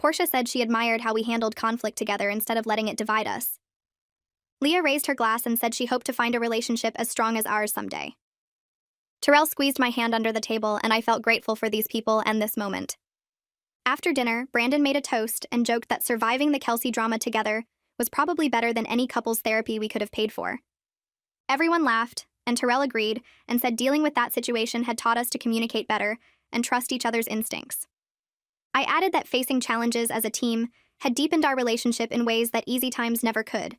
Portia said she admired how we handled conflict together instead of letting it divide us. Leah raised her glass and said she hoped to find a relationship as strong as ours someday. Terrell squeezed my hand under the table, and I felt grateful for these people and this moment. After dinner, Brandon made a toast and joked that surviving the Kelsey drama together was probably better than any couples therapy we could have paid for. Everyone laughed, and Terrell agreed and said dealing with that situation had taught us to communicate better and trust each other's instincts. I added that facing challenges as a team had deepened our relationship in ways that easy times never could.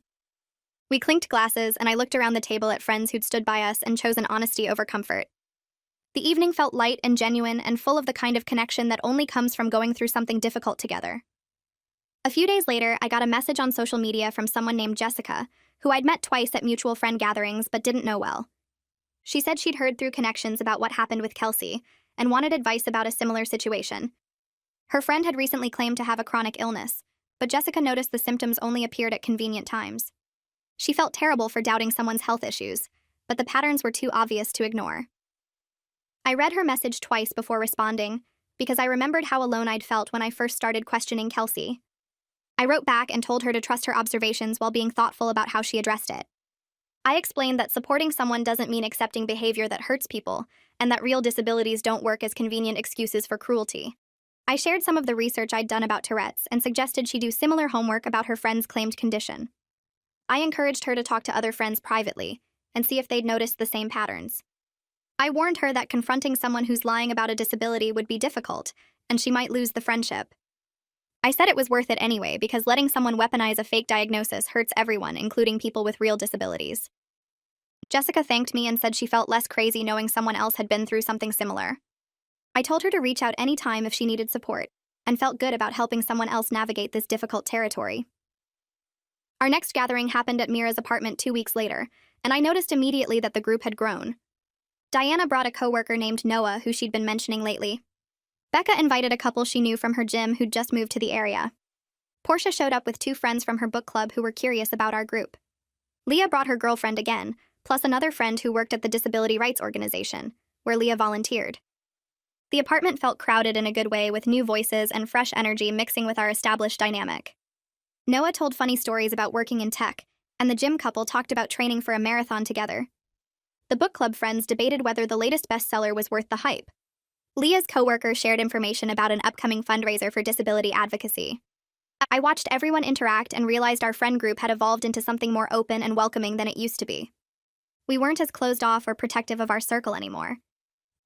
We clinked glasses, and I looked around the table at friends who'd stood by us and chosen honesty over comfort. The evening felt light and genuine and full of the kind of connection that only comes from going through something difficult together. A few days later, I got a message on social media from someone named Jessica, who I'd met twice at mutual friend gatherings but didn't know well. She said she'd heard through connections about what happened with Kelsey and wanted advice about a similar situation. Her friend had recently claimed to have a chronic illness, but Jessica noticed the symptoms only appeared at convenient times. She felt terrible for doubting someone's health issues, but the patterns were too obvious to ignore. I read her message twice before responding, because I remembered how alone I'd felt when I first started questioning Kelsey. I wrote back and told her to trust her observations while being thoughtful about how she addressed it. I explained that supporting someone doesn't mean accepting behavior that hurts people, and that real disabilities don't work as convenient excuses for cruelty. I shared some of the research I'd done about Tourette's and suggested she do similar homework about her friend's claimed condition. I encouraged her to talk to other friends privately and see if they'd noticed the same patterns. I warned her that confronting someone who's lying about a disability would be difficult, and she might lose the friendship. I said it was worth it anyway because letting someone weaponize a fake diagnosis hurts everyone, including people with real disabilities. Jessica thanked me and said she felt less crazy knowing someone else had been through something similar. I told her to reach out anytime if she needed support, and felt good about helping someone else navigate this difficult territory. Our next gathering happened at Mira's apartment 2 weeks later, and I noticed immediately that the group had grown. Diana brought a coworker named Noah who she'd been mentioning lately. Becca invited a couple she knew from her gym who'd just moved to the area. Portia showed up with 2 friends from her book club who were curious about our group. Leah brought her girlfriend again, plus another friend who worked at the disability rights organization, where Leah volunteered. The apartment felt crowded in a good way, with new voices and fresh energy mixing with our established dynamic. Noah told funny stories about working in tech, and the gym couple talked about training for a marathon together. The book club friends debated whether the latest bestseller was worth the hype. Leah's coworker shared information about an upcoming fundraiser for disability advocacy. I watched everyone interact and realized our friend group had evolved into something more open and welcoming than it used to be. We weren't as closed off or protective of our circle anymore.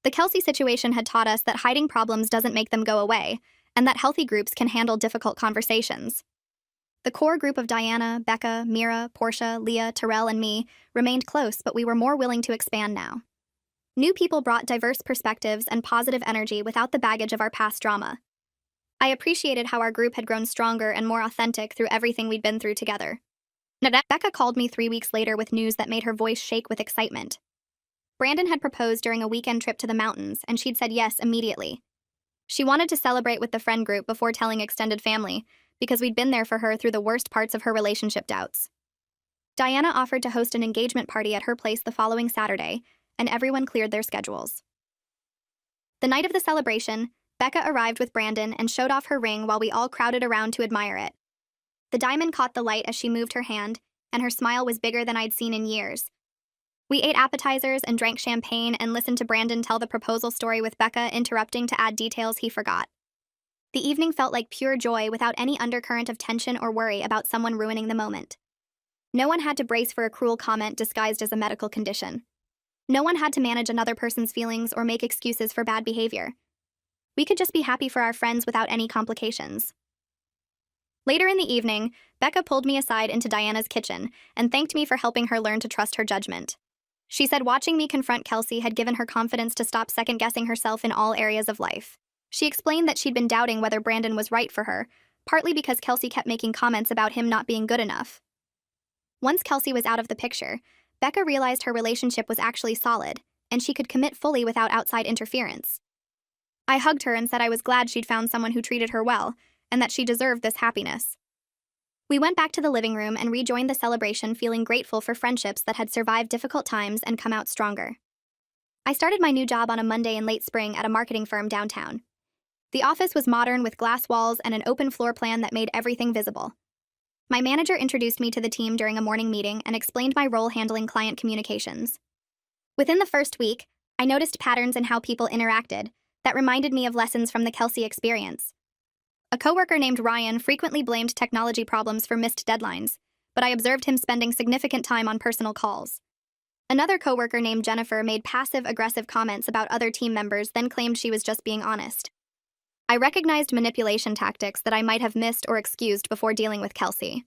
The Kelsey situation had taught us that hiding problems doesn't make them go away, and that healthy groups can handle difficult conversations. The core group of Diana, Becca, Mira, Portia, Leah, Terrell, and me remained close, but we were more willing to expand now. New people brought diverse perspectives and positive energy without the baggage of our past drama. I appreciated how our group had grown stronger and more authentic through everything we'd been through together. Becca called me 3 weeks later with news that made her voice shake with excitement. Brandon had proposed during a weekend trip to the mountains, and she'd said yes immediately. She wanted to celebrate with the friend group before telling extended family, because we'd been there for her through the worst parts of her relationship doubts. Diana offered to host an engagement party at her place the following Saturday, and everyone cleared their schedules. The night of the celebration, Becca arrived with Brandon and showed off her ring while we all crowded around to admire it. The diamond caught the light as she moved her hand, and her smile was bigger than I'd seen in years. We ate appetizers and drank champagne and listened to Brandon tell the proposal story with Becca interrupting to add details he forgot. The evening felt like pure joy without any undercurrent of tension or worry about someone ruining the moment. No one had to brace for a cruel comment disguised as a medical condition. No one had to manage another person's feelings or make excuses for bad behavior. We could just be happy for our friends without any complications. Later in the evening, Becca pulled me aside into Diana's kitchen and thanked me for helping her learn to trust her judgment. She said watching me confront Kelsey had given her confidence to stop second-guessing herself in all areas of life. She explained that she'd been doubting whether Brandon was right for her, partly because Kelsey kept making comments about him not being good enough. Once Kelsey was out of the picture, Becca realized her relationship was actually solid, and she could commit fully without outside interference. I hugged her and said I was glad she'd found someone who treated her well, and that she deserved this happiness. We went back to the living room and rejoined the celebration, feeling grateful for friendships that had survived difficult times and come out stronger. I started my new job on a Monday in late spring at a marketing firm downtown. The office was modern with glass walls and an open floor plan that made everything visible. My manager introduced me to the team during a morning meeting and explained my role handling client communications. Within the first week, I noticed patterns in how people interacted that reminded me of lessons from the Kelsey experience. A coworker named Ryan frequently blamed technology problems for missed deadlines, but I observed him spending significant time on personal calls. Another coworker named Jennifer made passive-aggressive comments about other team members, then claimed she was just being honest. I recognized manipulation tactics that I might have missed or excused before dealing with Kelsey.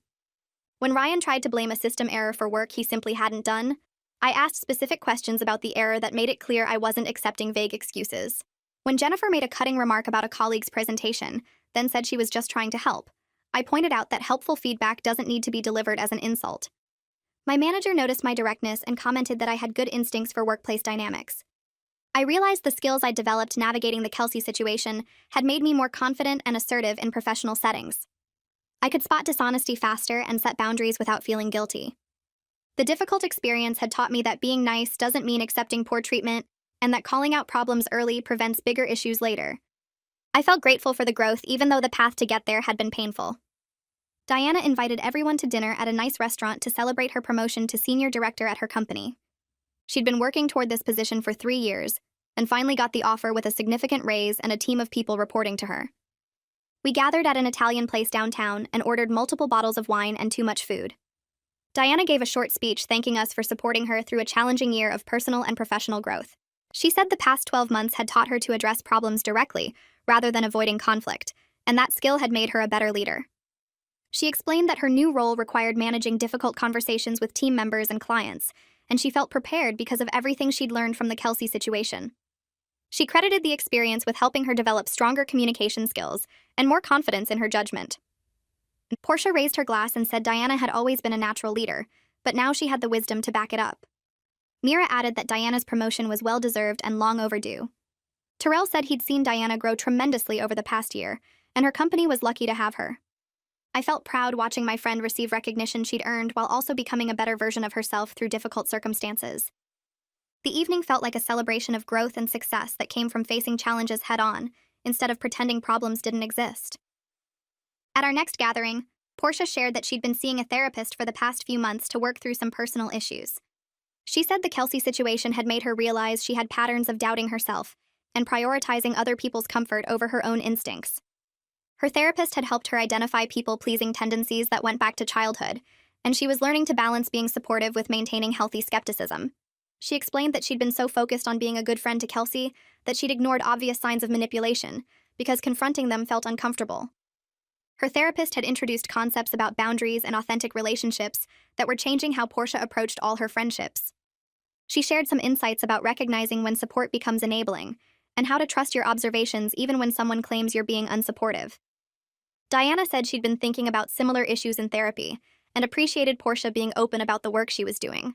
When Ryan tried to blame a system error for work he simply hadn't done, I asked specific questions about the error that made it clear I wasn't accepting vague excuses. When Jennifer made a cutting remark about a colleague's presentation, then said she was just trying to help, I pointed out that helpful feedback doesn't need to be delivered as an insult. My manager noticed my directness and commented that I had good instincts for workplace dynamics. I realized the skills I'd developed navigating the Kelsey situation had made me more confident and assertive in professional settings. I could spot dishonesty faster and set boundaries without feeling guilty. The difficult experience had taught me that being nice doesn't mean accepting poor treatment, and that calling out problems early prevents bigger issues later. I felt grateful for the growth even though the path to get there had been painful. Diana invited everyone to dinner at a nice restaurant to celebrate her promotion to senior director at her company. She'd been working toward this position for 3 years, and finally got the offer with a significant raise and a team of people reporting to her. We gathered at an Italian place downtown and ordered multiple bottles of wine and too much food. Diana gave a short speech thanking us for supporting her through a challenging year of personal and professional growth. She said the past 12 months had taught her to address problems directly, rather than avoiding conflict, and that skill had made her a better leader. She explained that her new role required managing difficult conversations with team members and clients, and she felt prepared because of everything she'd learned from the Kelsey situation. She credited the experience with helping her develop stronger communication skills and more confidence in her judgment. Portia raised her glass and said Diana had always been a natural leader, but now she had the wisdom to back it up. Mira added that Diana's promotion was well-deserved and long overdue. Terrell said he'd seen Diana grow tremendously over the past year, and her company was lucky to have her. I felt proud watching my friend receive recognition she'd earned while also becoming a better version of herself through difficult circumstances. The evening felt like a celebration of growth and success that came from facing challenges head-on, instead of pretending problems didn't exist. At our next gathering, Portia shared that she'd been seeing a therapist for the past few months to work through some personal issues. She said the Kelsey situation had made her realize she had patterns of doubting herself and prioritizing other people's comfort over her own instincts. Her therapist had helped her identify people-pleasing tendencies that went back to childhood, and she was learning to balance being supportive with maintaining healthy skepticism. She explained that she'd been so focused on being a good friend to Kelsey that she'd ignored obvious signs of manipulation because confronting them felt uncomfortable. Her therapist had introduced concepts about boundaries and authentic relationships that were changing how Portia approached all her friendships. She shared some insights about recognizing when support becomes enabling and how to trust your observations even when someone claims you're being unsupportive. Diana said she'd been thinking about similar issues in therapy and appreciated Portia being open about the work she was doing.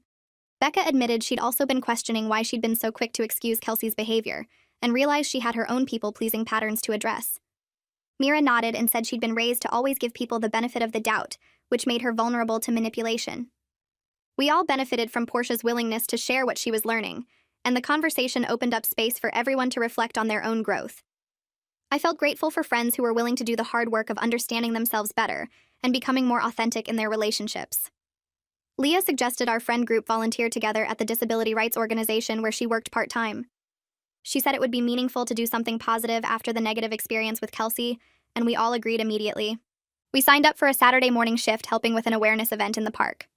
Becca admitted she'd also been questioning why she'd been so quick to excuse Kelsey's behavior and realized she had her own people-pleasing patterns to address. Mira nodded and said she'd been raised to always give people the benefit of the doubt, which made her vulnerable to manipulation. We all benefited from Portia's willingness to share what she was learning, and the conversation opened up space for everyone to reflect on their own growth. I felt grateful for friends who were willing to do the hard work of understanding themselves better and becoming more authentic in their relationships. Leah suggested our friend group volunteer together at the disability rights organization where she worked part-time. She said it would be meaningful to do something positive after the negative experience with Kelsey, and we all agreed immediately. We signed up for a Saturday morning shift helping with an awareness event in the park.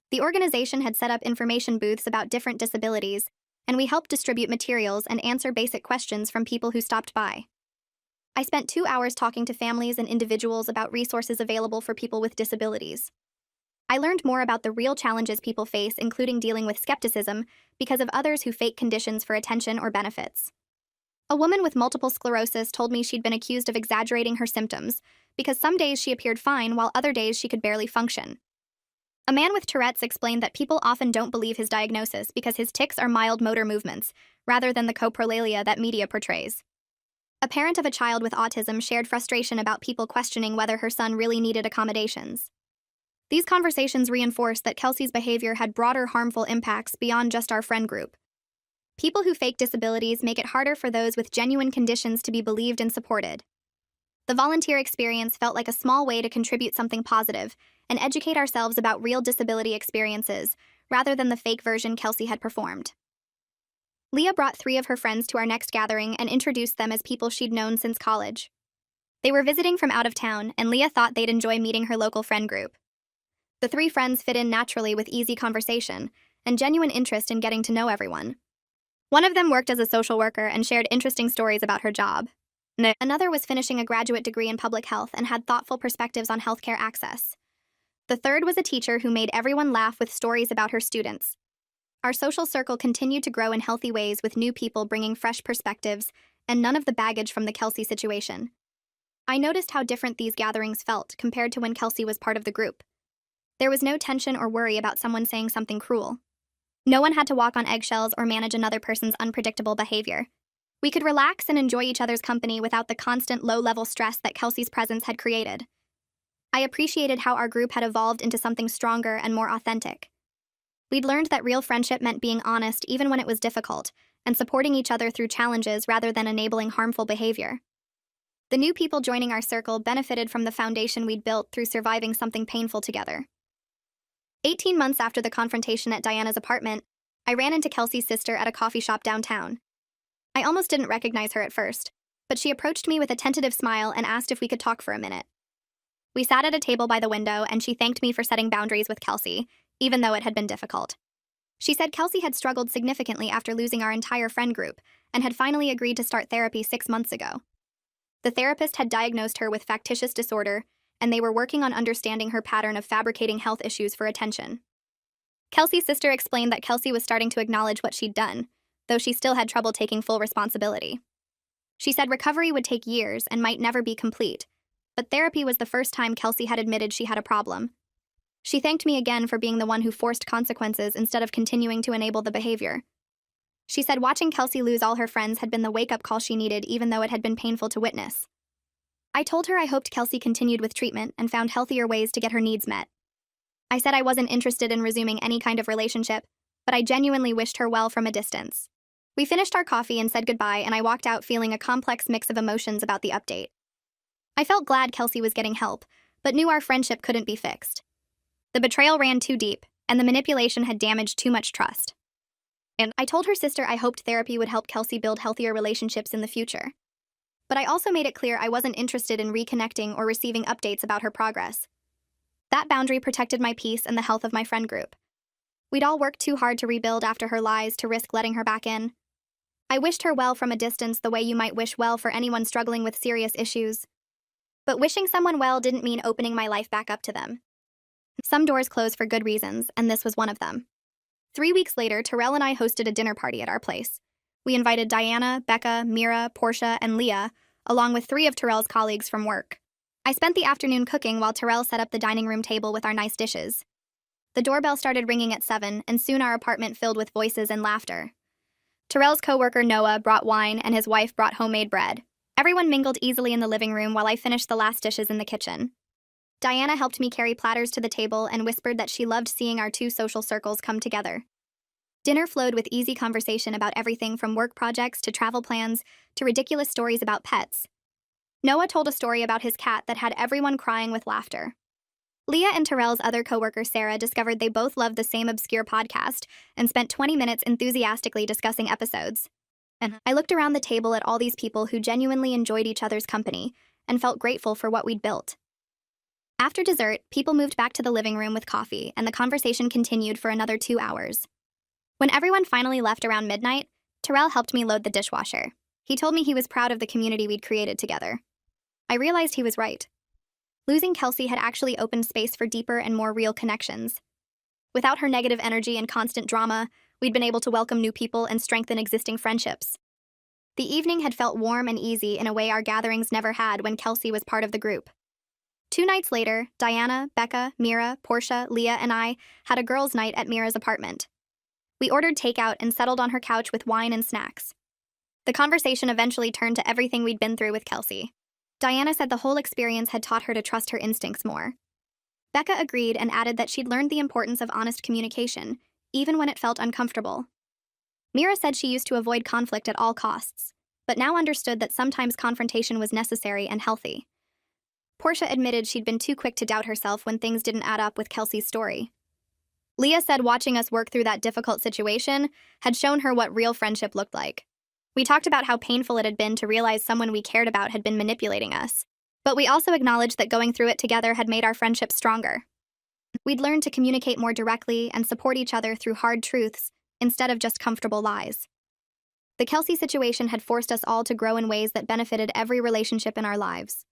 The organization had set up information booths about different disabilities, and we helped distribute materials and answer basic questions from people who stopped by. I spent 2 hours talking to families and individuals about resources available for people with disabilities. I learned more about the real challenges people face, including dealing with skepticism because of others who fake conditions for attention or benefits. A woman with multiple sclerosis told me she'd been accused of exaggerating her symptoms because some days she appeared fine while other days she could barely function. A man with Tourette's explained that people often don't believe his diagnosis because his tics are mild motor movements, rather than the coprolalia that media portrays. A parent of a child with autism shared frustration about people questioning whether her son really needed accommodations. These conversations reinforced that Kelsey's behavior had broader harmful impacts beyond just our friend group. People who fake disabilities make it harder for those with genuine conditions to be believed and supported. The volunteer experience felt like a small way to contribute something positive and educate ourselves about real disability experiences, rather than the fake version Kelsey had performed. Leah brought 3 of her friends to our next gathering and introduced them as people she'd known since college. They were visiting from out of town, and Leah thought they'd enjoy meeting her local friend group. The 3 friends fit in naturally with easy conversation and genuine interest in getting to know everyone. One of them worked as a social worker and shared interesting stories about her job. Another was finishing a graduate degree in public health and had thoughtful perspectives on healthcare access. The third was a teacher who made everyone laugh with stories about her students. Our social circle continued to grow in healthy ways, with new people bringing fresh perspectives and none of the baggage from the Kelsey situation. I noticed how different these gatherings felt compared to when Kelsey was part of the group. There was no tension or worry about someone saying something cruel. No one had to walk on eggshells or manage another person's unpredictable behavior. We could relax and enjoy each other's company without the constant low-level stress that Kelsey's presence had created. I appreciated how our group had evolved into something stronger and more authentic. We'd learned that real friendship meant being honest even when it was difficult, and supporting each other through challenges rather than enabling harmful behavior. The new people joining our circle benefited from the foundation we'd built through surviving something painful together. 18 months after the confrontation at Diana's apartment, I ran into Kelsey's sister at a coffee shop downtown. I almost didn't recognize her at first, but she approached me with a tentative smile and asked if we could talk for a minute. We sat at a table by the window, and she thanked me for setting boundaries with Kelsey, even though it had been difficult. She said Kelsey had struggled significantly after losing our entire friend group and had finally agreed to start therapy 6 months ago. The therapist had diagnosed her with factitious disorder, and they were working on understanding her pattern of fabricating health issues for attention. Kelsey's sister explained that Kelsey was starting to acknowledge what she'd done, though she still had trouble taking full responsibility. She said recovery would take years and might never be complete, but therapy was the first time Kelsey had admitted she had a problem. She thanked me again for being the one who forced consequences instead of continuing to enable the behavior. She said watching Kelsey lose all her friends had been the wake-up call she needed, even though it had been painful to witness. I told her I hoped Kelsey continued with treatment and found healthier ways to get her needs met. I said I wasn't interested in resuming any kind of relationship, but I genuinely wished her well from a distance. We finished our coffee and said goodbye, and I walked out feeling a complex mix of emotions about the update. I felt glad Kelsey was getting help, but knew our friendship couldn't be fixed. The betrayal ran too deep, and the manipulation had damaged too much trust. And I told her sister I hoped therapy would help Kelsey build healthier relationships in the future. But I also made it clear I wasn't interested in reconnecting or receiving updates about her progress. That boundary protected my peace and the health of my friend group. We'd all worked too hard to rebuild after her lies to risk letting her back in. I wished her well from a distance, the way you might wish well for anyone struggling with serious issues. But wishing someone well didn't mean opening my life back up to them. Some doors close for good reasons, and this was one of them. 3 weeks later, Terrell and I hosted a dinner party at our place. We invited Diana, Becca, Mira, Portia, and Leah, along with 3 of Terrell's colleagues from work. I spent the afternoon cooking while Terrell set up the dining room table with our nice dishes. The doorbell started ringing at 7, and soon our apartment filled with voices and laughter. Terrell's coworker Noah brought wine, and his wife brought homemade bread. Everyone mingled easily in the living room while I finished the last dishes in the kitchen. Diana helped me carry platters to the table and whispered that she loved seeing our 2 social circles come together. Dinner flowed with easy conversation about everything from work projects to travel plans to ridiculous stories about pets. Noah told a story about his cat that had everyone crying with laughter. Leah and Terrell's other coworker Sarah discovered they both loved the same obscure podcast and spent 20 minutes enthusiastically discussing episodes. And I looked around the table at all these people who genuinely enjoyed each other's company and felt grateful for what we'd built. After dessert, people moved back to the living room with coffee, and the conversation continued for another 2 hours. When everyone finally left around midnight, Terrell helped me load the dishwasher. He told me he was proud of the community we'd created together. I realized he was right. Losing Kelsey had actually opened space for deeper and more real connections. Without her negative energy and constant drama, we'd been able to welcome new people and strengthen existing friendships. The evening had felt warm and easy in a way our gatherings never had when Kelsey was part of the group. 2 nights later, Diana, Becca, Mira, Portia, Leah, and I had a girls' night at Mira's apartment. We ordered takeout and settled on her couch with wine and snacks. The conversation eventually turned to everything we'd been through with Kelsey. Diana said the whole experience had taught her to trust her instincts more. Becca agreed and added that she'd learned the importance of honest communication, even when it felt uncomfortable. Mira said she used to avoid conflict at all costs, but now understood that sometimes confrontation was necessary and healthy. Portia admitted she'd been too quick to doubt herself when things didn't add up with Kelsey's story. Leah said watching us work through that difficult situation had shown her what real friendship looked like. We talked about how painful it had been to realize someone we cared about had been manipulating us, but we also acknowledged that going through it together had made our friendship stronger. We'd learned to communicate more directly and support each other through hard truths instead of just comfortable lies. The Kelsey situation had forced us all to grow in ways that benefited every relationship in our lives.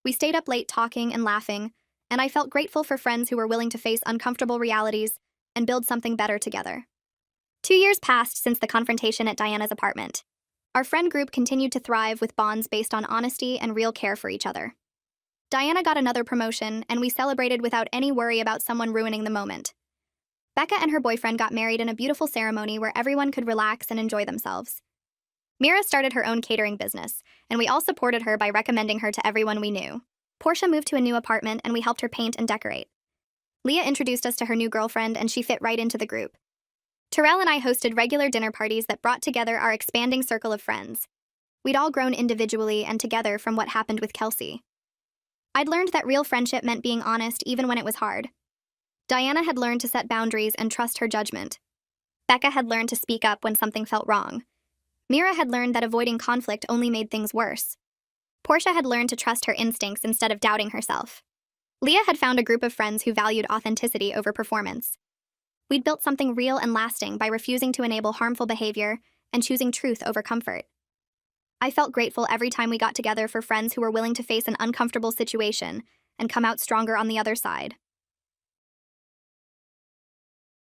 We stayed up late talking and laughing, and I felt grateful for friends who were willing to face uncomfortable realities and build something better together. 2 years passed since the confrontation at Diana's apartment. Our friend group continued to thrive with bonds based on honesty and real care for each other. Diana got another promotion, and we celebrated without any worry about someone ruining the moment. Becca and her boyfriend got married in a beautiful ceremony where everyone could relax and enjoy themselves. Mira started her own catering business, and we all supported her by recommending her to everyone we knew. Portia moved to a new apartment, and we helped her paint and decorate. Leah introduced us to her new girlfriend, and she fit right into the group. Terrell and I hosted regular dinner parties that brought together our expanding circle of friends. We'd all grown individually and together from what happened with Kelsey. I'd learned that real friendship meant being honest even when it was hard. Diana had learned to set boundaries and trust her judgment. Becca had learned to speak up when something felt wrong. Mira had learned that avoiding conflict only made things worse. Portia had learned to trust her instincts instead of doubting herself. Leah had found a group of friends who valued authenticity over performance. We'd built something real and lasting by refusing to enable harmful behavior and choosing truth over comfort. I felt grateful every time we got together for friends who were willing to face an uncomfortable situation and come out stronger on the other side.